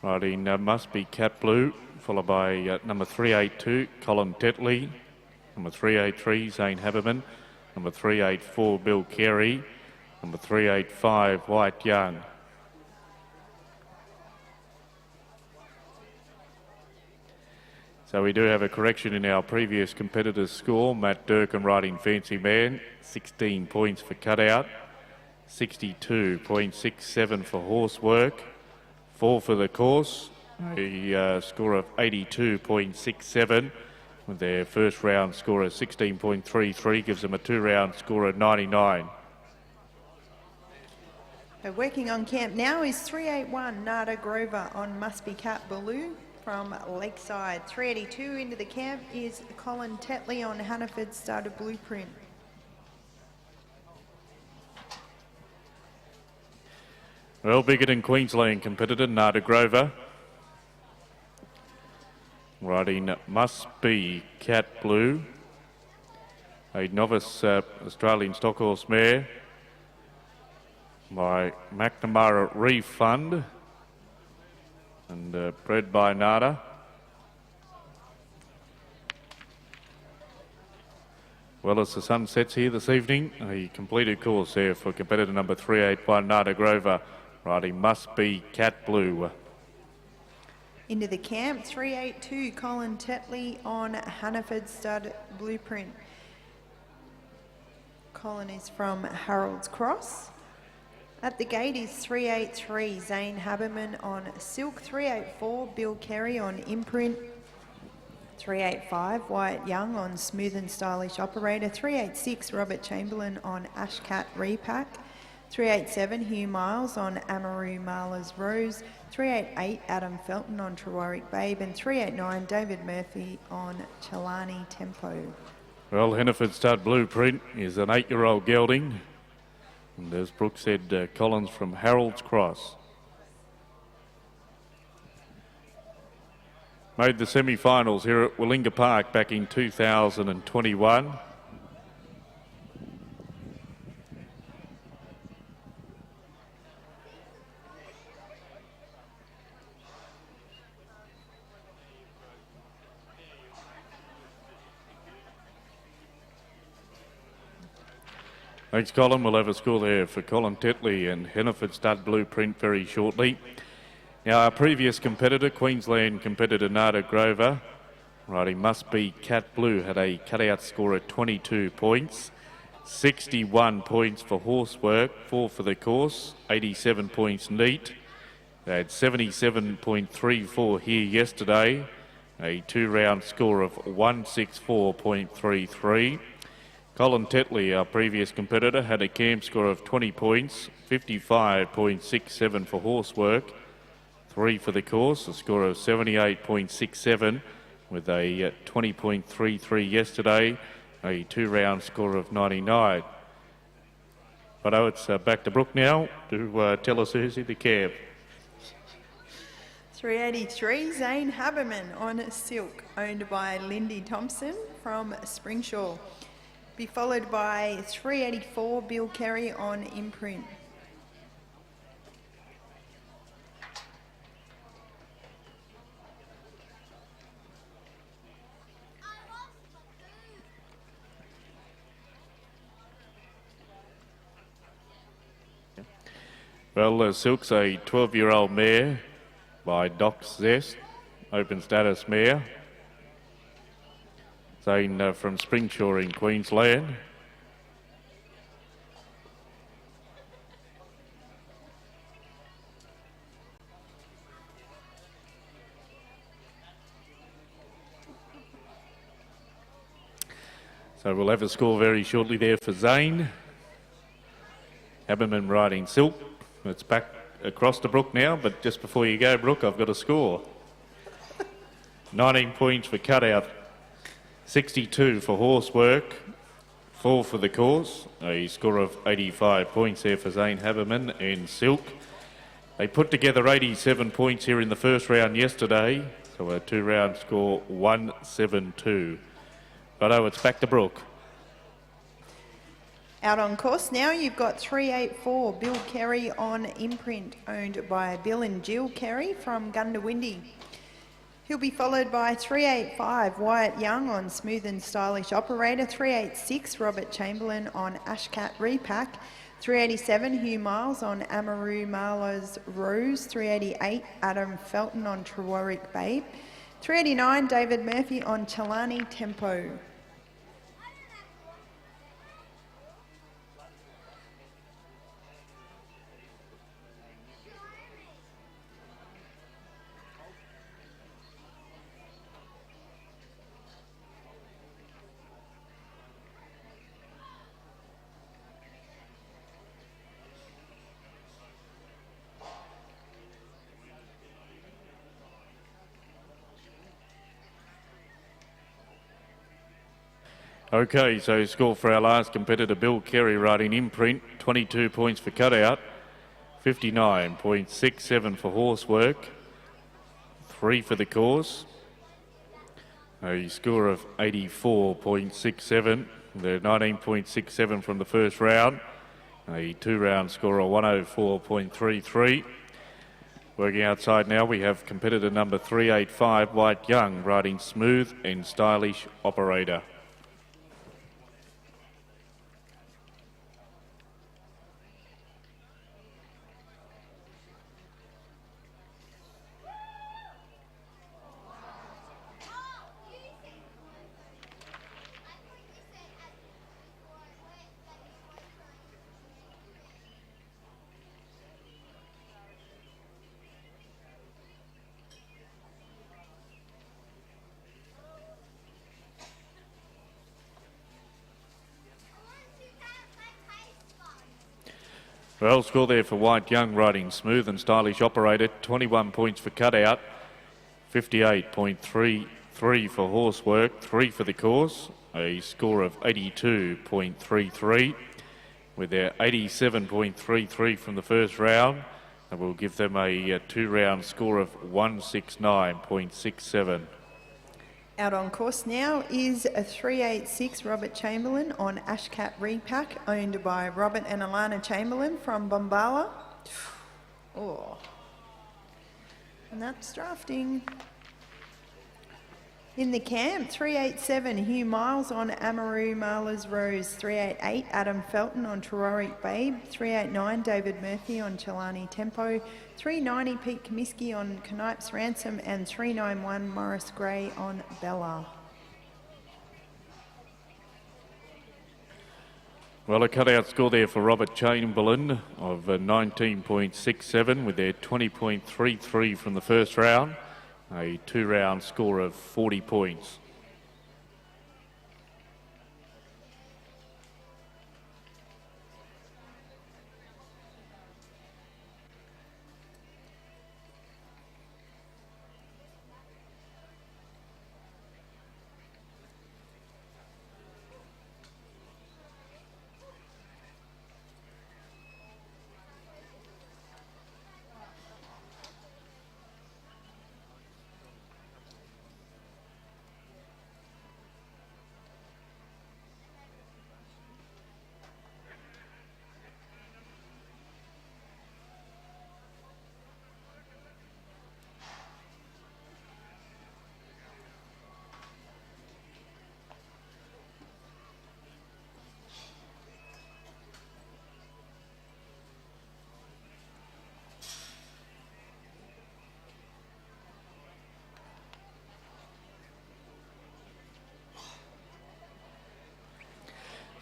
riding Must Be Cat Blue, followed by number 382, Colin Tetley, number 383, Zane Haberman, number 384, Bill Carey, number 385, White Young. So we do have a correction in our previous competitor's score. Matt Durkin riding Fancy Man, 16 points for cutout. 62.67 for horsework, 4 for the course, a score of 82.67 with their first round score of 16.33 gives them a 2-round score of 99. So working on camp now is 381, Nada Grover on Must Be Cat Baloo from Lakeside. 382 into the camp is Colin Tetley on Hannaford Stud Blueprint. Well, Biggert and Queensland competitor Nada Grover riding Must Be Cat Blue, a novice Australian stock horse mare by McNamara Refund and bred by Nada. Well, as the sun sets here this evening, a completed course there for competitor number 381, Nada Grover, riding Must Be Cat Blue. Into the camp, 382, Colin Tetley on Hannaford Stud Blueprint. Colin is from Harold's Cross. At the gate is 383, Zane Haberman on Silk, 384, Bill Kerry on Imprint, 385, Wyatt Young on Smooth and Stylish Operator, 386, Robert Chamberlain on Ashcat Repack, 387, Hugh Miles on Amaru Marla's Rose, 388, Adam Felton on Trewarrick Babe, and 389, David Murphy on Chelani Tempo. Well, Hannaford Stud Blueprint is an 8-year-old gelding. And as Brooke said, Collins from Harold's Cross. Made the semi-finals here at Willinga Park back in 2021. Thanks, Colin. We'll have a score there for Colin Tetley and Hannaford Stud Blueprint very shortly. Now, our previous competitor, Queensland competitor Nada Grover, riding Must Be Cat Blue, had a cutout score of 22 points, 61 points for horsework, 4 for the course, 87 points neat. They had 77.34 here yesterday, a 2-round score of 164.33. Colin Tetley, our previous competitor, had a camp score of 20 points, 55.67 for horsework, 3 for the course, a score of 78.67 with a 20.33 yesterday, a 2-round score of 99. But it's back to Brooke now to tell us who's in the cab. 383, Zane Haberman on Silk, owned by Lindy Thompson from Springshaw. Be followed by 384, Bill Kerry on Imprint. Well, Silk's a 12-year-old mare by Doc Zest, open status mare. Zane from Springshaw in Queensland. So we'll have a score very shortly there for Zane. Haberman riding Silk. It's back across to Brooke now, but just before you go, Brooke, I've got a score. 19 points for cutout, 62 for horsework, 4 for the course, a score of 85 points there for Zane Haberman and Silk. They put together 87 points here in the first round yesterday, so a 2-round score 172. But it's back to Brooke. Out on course now, you've got 384, Bill Kerry on Imprint, owned by Bill and Jill Kerry from Gundawindi. He'll be followed by 385, Wyatt Young on Smooth and Stylish Operator, 386, Robert Chamberlain on Ashcat Repack, 387, Hugh Miles on Amaru Marla's Rose, 388, Adam Felton on Trewarrick Babe, 389, David Murphy on Chelani Tempo. Okay, so score for our last competitor, Bill Kerry, riding Imprint, 22 points for cutout, 59.67 for horsework, 3 for the course, A score of 84.67. They're 19.67 from the first round. A 2-round score of 104.33. Working outside now, we have competitor number 385, White Young, riding Smooth and Stylish Operator. Well, score there for White Young, riding Smooth and Stylish Operator. 21 points for Cutout, 58.33 for Horsework, 3 for the course. A score of 82.33 with their 87.33 from the first round. And we'll give them a 2-round score of 169.67. Out on course now is a 386 Robert Chamberlain on Ashcat Repack, owned by Robert and Alana Chamberlain from Bombala. Oh. And that's drafting. In the camp, 387 Hugh Miles on Amaru Marla's Rose, 388 Adam Felton on Terroric Babe, 389 David Murphy on Chelani Tempo, 390 Pete Comiskey on Canipes Ransom, and 391 Morris Gray on Bella. Well, a cutout score there for Robert Chamberlain of 19.67 with their 20.33 from the first round. A 2-round score of 40 points.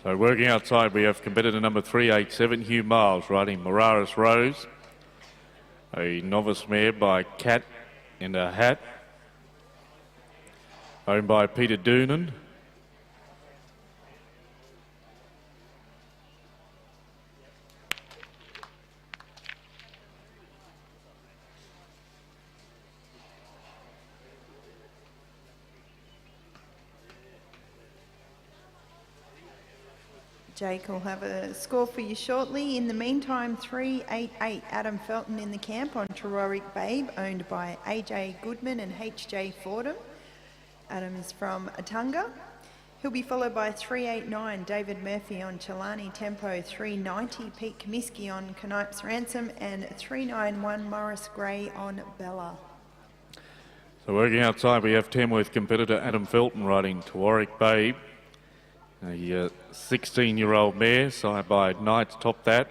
So working outside, we have competitor number 387, Hugh Miles, riding Mararis Rose. A novice mare by Cat in a Hat, owned by Peter Doonan. Jake will have a score for you shortly. In the meantime, 388 Adam Felton in the camp on Terroric Babe, owned by AJ Goodman and HJ Fordham. Adam is from Atunga. He'll be followed by 389 David Murphy on Chelani Tempo, 390 Pete Comiskey on Canipes Ransom, and 391 Morris Gray on Bella. So working outside, we have Tamworth competitor Adam Felton riding Terroric Babe. A 16-year-old mare, side by Knights Top That.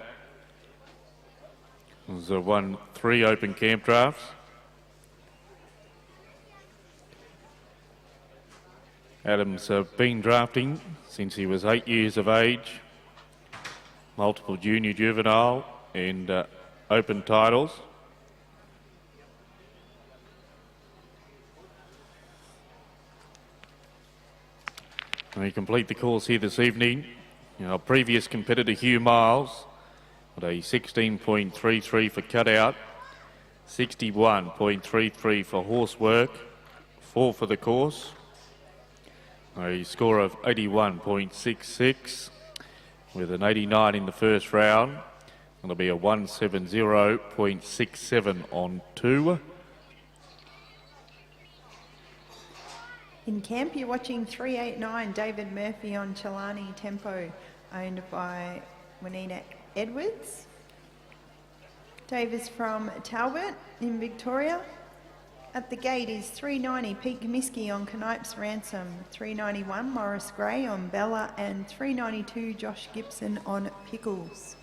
Has won 3 open camp drafts. Adam's been drafting since he was 8 years of age. Multiple junior, juvenile and open titles. We complete the course here this evening. Our previous competitor Hugh Miles with a 16.33 for Cutout, 61.33 for Horsework, 4 for the course. A score of 81.66 with an 89 in the first round. It'll be a 170.67 on 2. In camp, you're watching 389 David Murphy on Chelani Tempo, owned by Juanita Edwards. Davis from Talbot in Victoria. At the gate is 390 Pete Comiskey on Canipes Ransom, 391 Morris Gray on Bella, and 392 Josh Gibson on Pickles.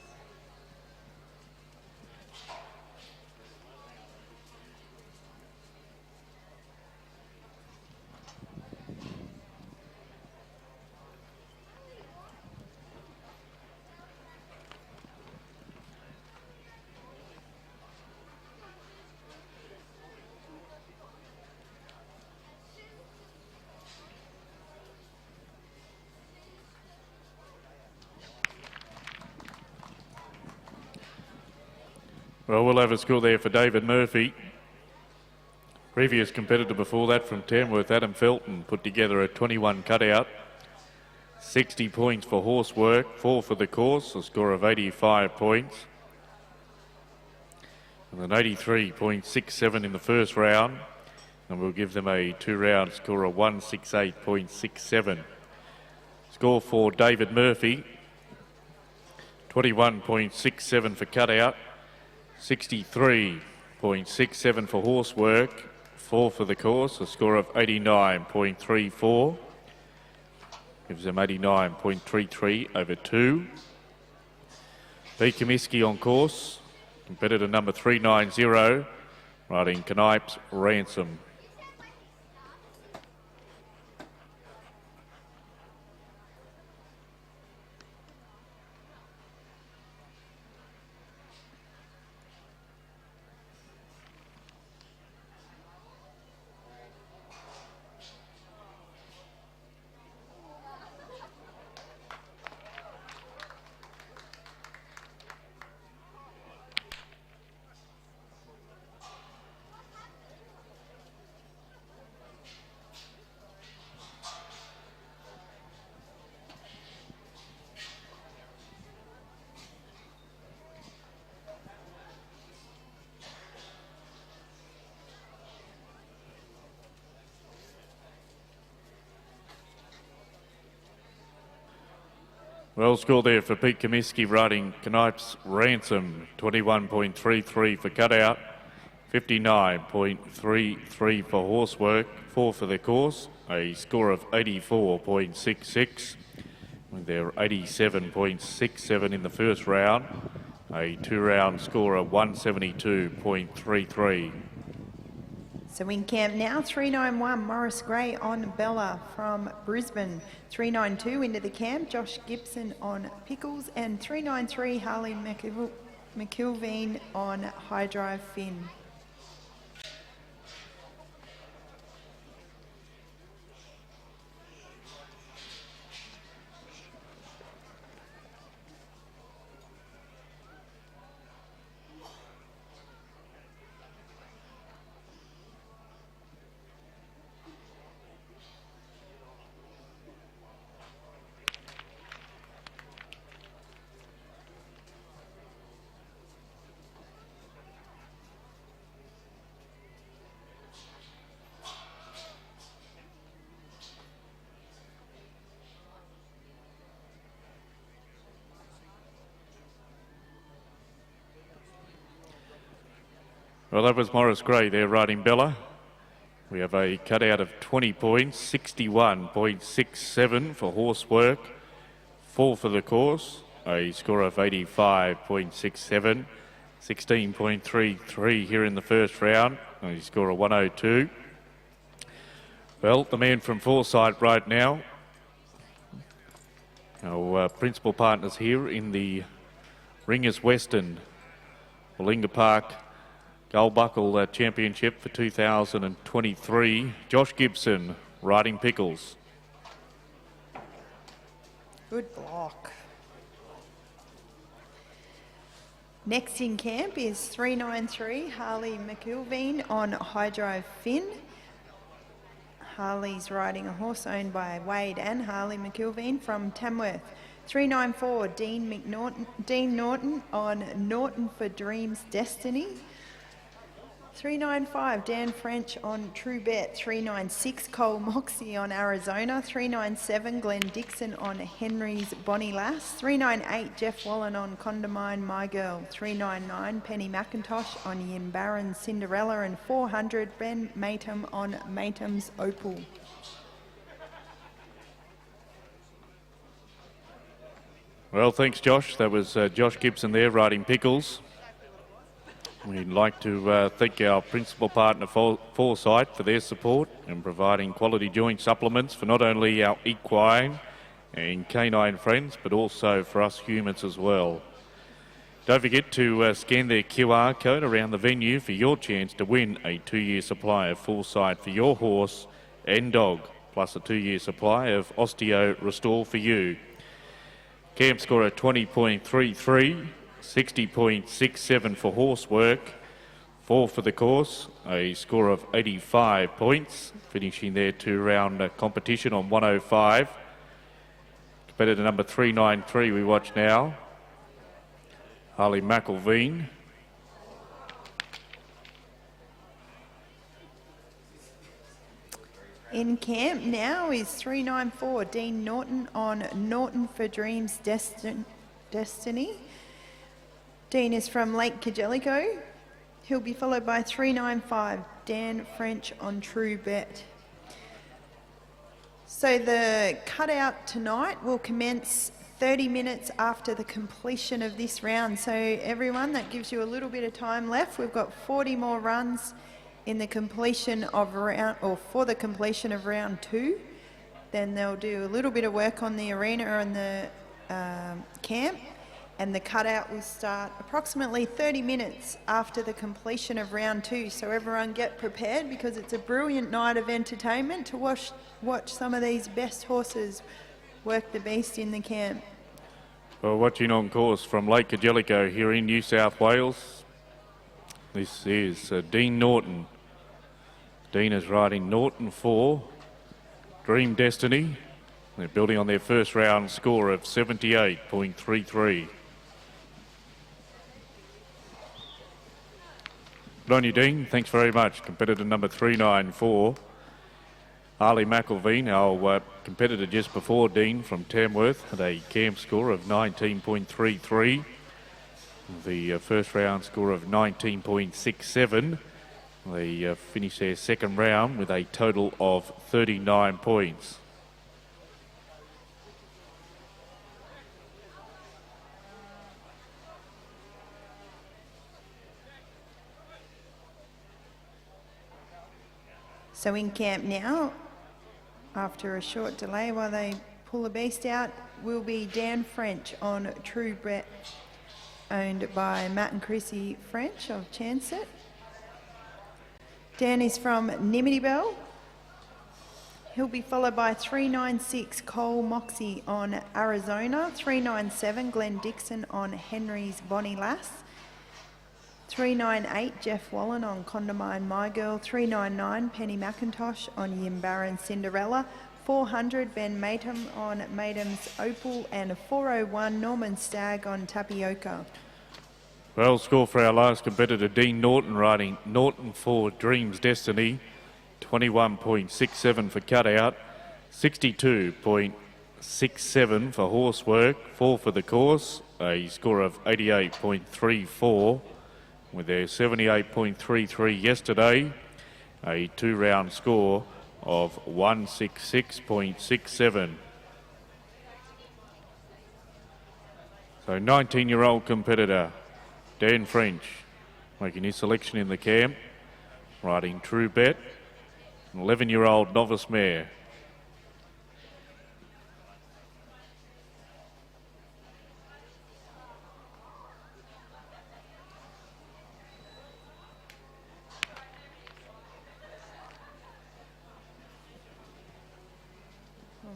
Well, we'll have a score there for David Murphy. Previous competitor before that from Tamworth, Adam Felton, put together a 21 cutout. 60 points for horse work, 4 for the course, a score of 85 points. And an 83.67 in the first round. And we'll give them a 2-round score of 168.67. Score for David Murphy, 21.67 for cutout. 63.67 for horse work, 4 for the course, a score of 89.34. Gives them 89.33 over 2. Pete Comiskey on course, competitor number 390, riding Canipes Ransom. Well scored there for Pete Comiskey riding Canipes Ransom, 21.33 for cutout, 59.33 for horsework, 4 for the course, a score of 84.66. They're 87.67 in the first round, a 2-round score of 172.33. So in camp now, 391 Morris Gray on Bella from Brisbane, 392 into the camp, Josh Gibson on Pickles, and 393 Harley McIlveen on High Drive Finn. Well, that was Morris Gray there riding Bella. We have a cutout of 20 points, 61.67 for horse work, 4 for the course, a score of 85.67, 16.33 here in the first round, a score of 102. Well, the man from Forsyth right now, our principal partners here in the Ringers Western Willinga Park Gold Buckle Championship for 2023. Josh Gibson riding Pickles. Good block. Next in camp is 393 Harley McIlveen on High Drive Finn. Harley's riding a horse owned by Wade and Harley McIlveen from Tamworth. 394 Dean Norton on Norton for Dreams Destiny. 395, Dan French on True Bet. 396, Cole Moxie on Arizona. 397, Glenn Dixon on Henry's Bonnie Lass. 398, Jeff Wallen on Condamine My Girl. 399, Penny McIntosh on Yimbaran Cinderella. And 400, Ben Matum on Matum's Opal. Well, thanks, Josh. That was Josh Gibson there riding Pickles. We'd like to thank our principal partner, Foresight, for their support in providing quality joint supplements for not only our equine and canine friends, but also for us humans as well. Don't forget to scan their QR code around the venue for your chance to win a 2-year supply of Foresight for your horse and dog, plus a 2-year supply of Osteo Restore for you. Camp score at 20.33. 60.67 for horse work, 4 for the course, a score of 85 points, finishing their 2-round competition on 105. Competitor number 393 we watch now, Harley McElveen. In camp now is 394, Dean Norton on Norton for Dreams Destiny. Dean is from Lake Kajelico. He'll be followed by 395, Dan French on True Bet. So the cutout tonight will commence 30 minutes after the completion of this round. So everyone, that gives you a little bit of time left. We've got 40 more runs in the completion of round, or for the completion of round 2. Then they'll do a little bit of work on the arena and the camp. And the cutout will start approximately 30 minutes after the completion of round 2. So everyone get prepared, because it's a brilliant night of entertainment to watch some of these best horses work the beast in the camp. Well, watching on course from Lake Kajelico here in New South Wales, this is Dean Norton. Dean is riding Norton 4, Dream Destiny. They're building on their first round score of 78.33. Good on you, Dean. Thanks very much. Competitor number 394, Harley McElveen, our competitor just before Dean from Tamworth, had a camp score of 19.33. The first round score of 19.67. They finished their second round with a total of 39 points. So in camp now, after a short delay while they pull the beast out, will be Dan French on True Bet, owned by Matt and Chrissy French of Chancet. Dan is from Nimity Bell. He'll be followed by 396, Cole Moxie on Arizona. 397, Glenn Dixon on Henry's Bonnie Lass. 398, Jeff Wallen on Condamine My Girl. 399, Penny McIntosh on Yimbaran Cinderella. 400, Ben Matum on Matum's Opal. And 401, Norman Stagg on Tapioca. Well, score for our last competitor, Dean Norton, riding Norton 4, Dreams Destiny. 21.67 for cutout. 62.67 for horse work. 4 for the course. A score of 88.34. With their 78.33 yesterday, a 2-round score of 166.67. So 19-year-old competitor Dan French making his selection in the camp, riding True Bet, an 11-year-old novice mare.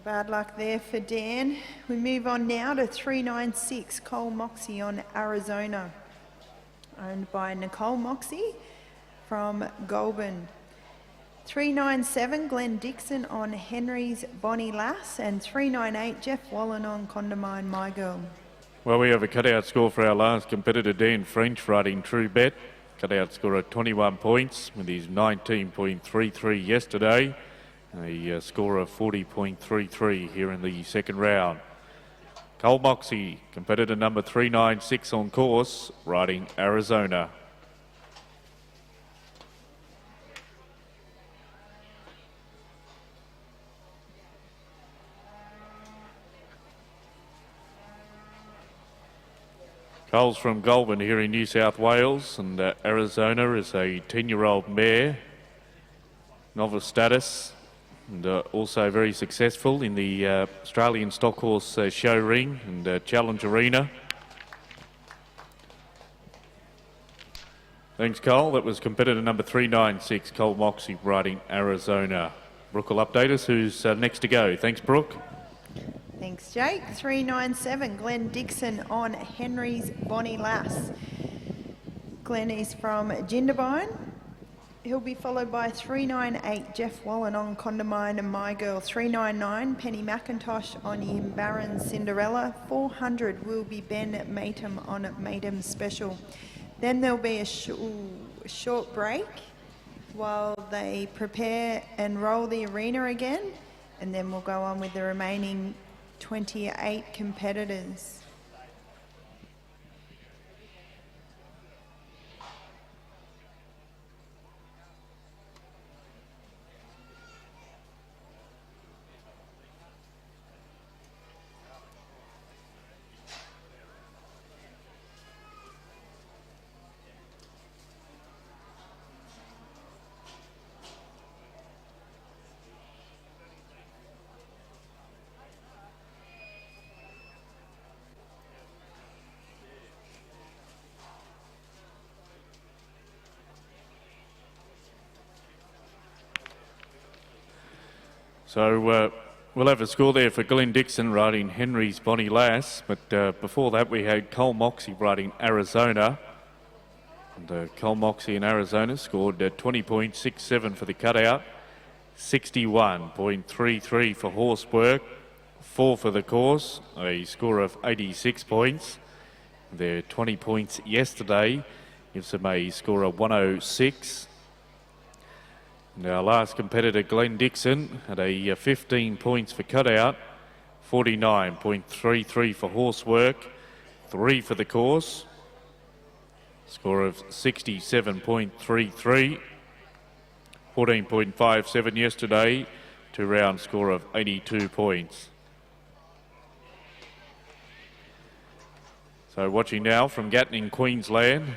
Bad luck there for Dan. We move on now to 396, Cole Moxie on Arizona, owned by Nicole Moxie from Goulburn. 397, Glenn Dixon on Henry's Bonnie Lass. And 398, Jeff Wallen on Condamine My Girl. Well, we have a cutout score for our last competitor, Dan French, riding True Bet. cutout score of 21 points with his 19.33 yesterday. A score of 40.33 here in the second round. Cole Moxie, competitor number 396 on course, riding Arizona. Cole's from Goulburn here in New South Wales, and Arizona is a 10-year-old mare, novice status, and also very successful in the Australian Stock Horse Show Ring and Challenge Arena. Thanks, Cole. That was competitor number 396, Cole Moxie, riding Arizona. Brooke will update us who's next to go. Thanks, Brooke. Thanks, Jake. 397, Glenn Dixon on Henry's Bonnie Lass. Glenn is from Jindabyne. He'll be followed by 398, Jeff Wallen on Condamine and My Girl. 399, Penny McIntosh on Yimbaran Cinderella. 400 will be Ben Matum on Matum Special. Then there'll be a short break while they prepare and roll the arena again, and then we'll go on with the remaining 28 competitors. So we'll have a score there for Glenn Dixon riding Henry's Bonnie Lass, but before that we had Cole Moxie riding Arizona. And Cole Moxie in Arizona scored 20.67 for the cutout, 61.33 for horsework, 4 for the course, a score of 86 points. Their 20 points yesterday gives them a score of 106. And our last competitor, Glenn Dixon, had a 15 points for cutout, 49.33 for horsework, 3 for the course, score of 67.33, 14.57 yesterday, 2-round score of 82 points. So watching now from Gatning, Queensland,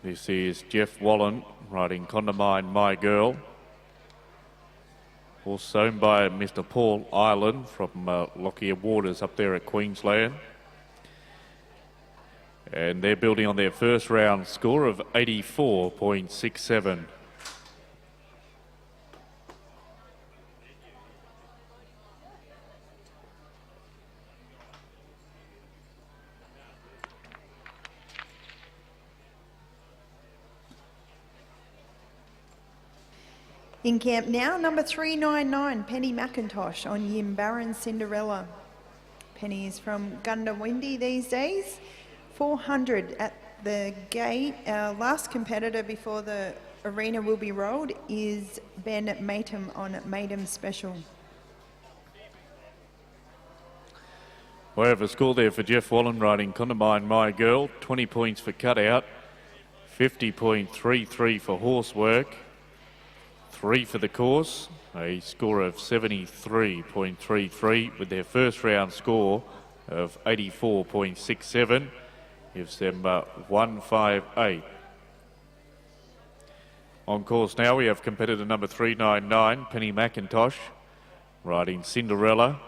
this is Jeff Wallen riding Condamine My Girl. Also owned by Mr. Paul Ireland from Lockyer Waters up there at Queensland. And they're building on their first round score of 84.67. In camp now, number 399, Penny McIntosh on Yimbaran Cinderella. Penny is from Gundawindi these days. 400 at the gate. Our last competitor before the arena will be rolled is Ben Matum on Matum Special. We have a score there for Jeff Wallen riding Condamine My Girl, 20 points for cutout, 50.33 for horsework, 3 for the course, a score of 73.33 with their first round score of 84.67, gives them 158. On course now we have competitor number 399, Penny McIntosh, riding Cinderella,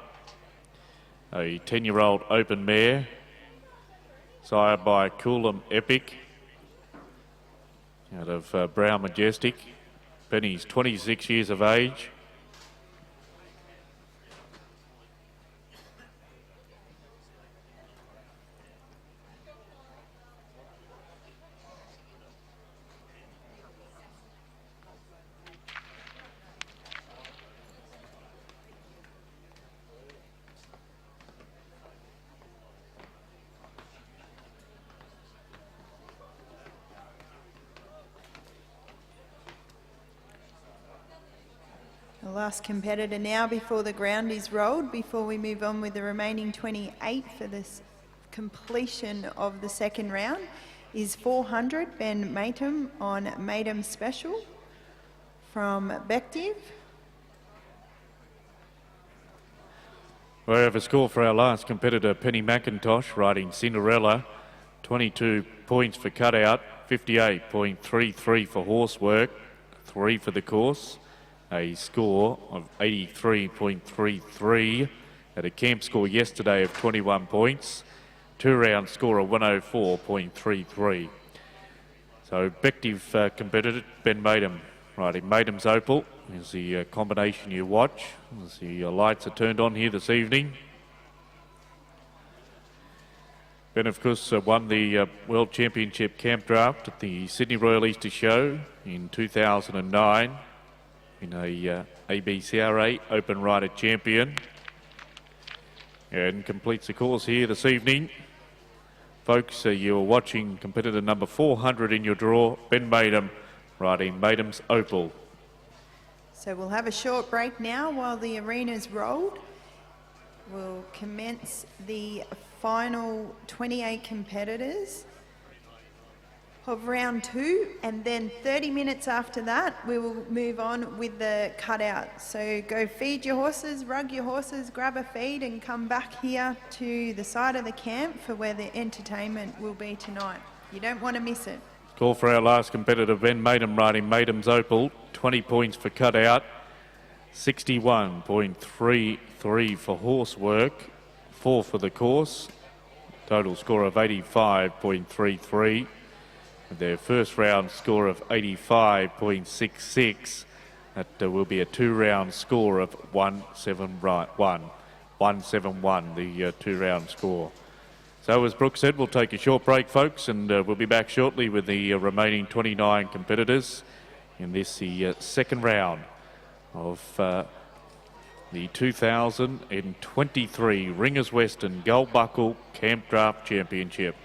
a 10-year-old open mare, sired by Coolum Epic, out of Brown Majestic. Penny's 26 years of age. last competitor now before the ground is rolled, before we move on with the remaining 28 for this completion of the second round, is 400 Ben Matum on Matum Special from Bective. We have a score for our last competitor, Penny McIntosh, riding Cinderella. 22 points for cutout, 58.33 for horsework, 3 for the course. A score of 83.33 at a camp score yesterday of 21 points. 2-round score of 104.33. So Bective competitor Ben Matum riding Matum's Opal is the combination you watch as the lights are turned on here this evening. Ben, of course, won the World Championship Camp Draft at the Sydney Royal Easter Show in 2009 in a ABCRA Open Rider Champion, and completes the course here this evening. Folks, you're watching competitor number 400 in your draw, Ben Matum, riding Matum's Opal. So we'll have a short break now while the arena's rolled. We'll commence the final 28 competitors of round 2, and then 30 minutes after that we will move on with the cutout. So go feed your horses, rug your horses, grab a feed and come back here to the side of the camp for where the entertainment will be tonight. You don't want to miss it. Call for our last competitor, Ben Matum, riding Matum's Opal. 20 points for cutout, 61.33 for horsework, 4 for the course. Total score of 85.33. With their first round score of 85.66. That will be a 2-round score of 171. 171, the 2-round score. So as Brooke said, we'll take a short break, folks, and we'll be back shortly with the remaining 29 competitors in this, the second round of the 2023 Ringers Western Gold Buckle Camp Draft Championship.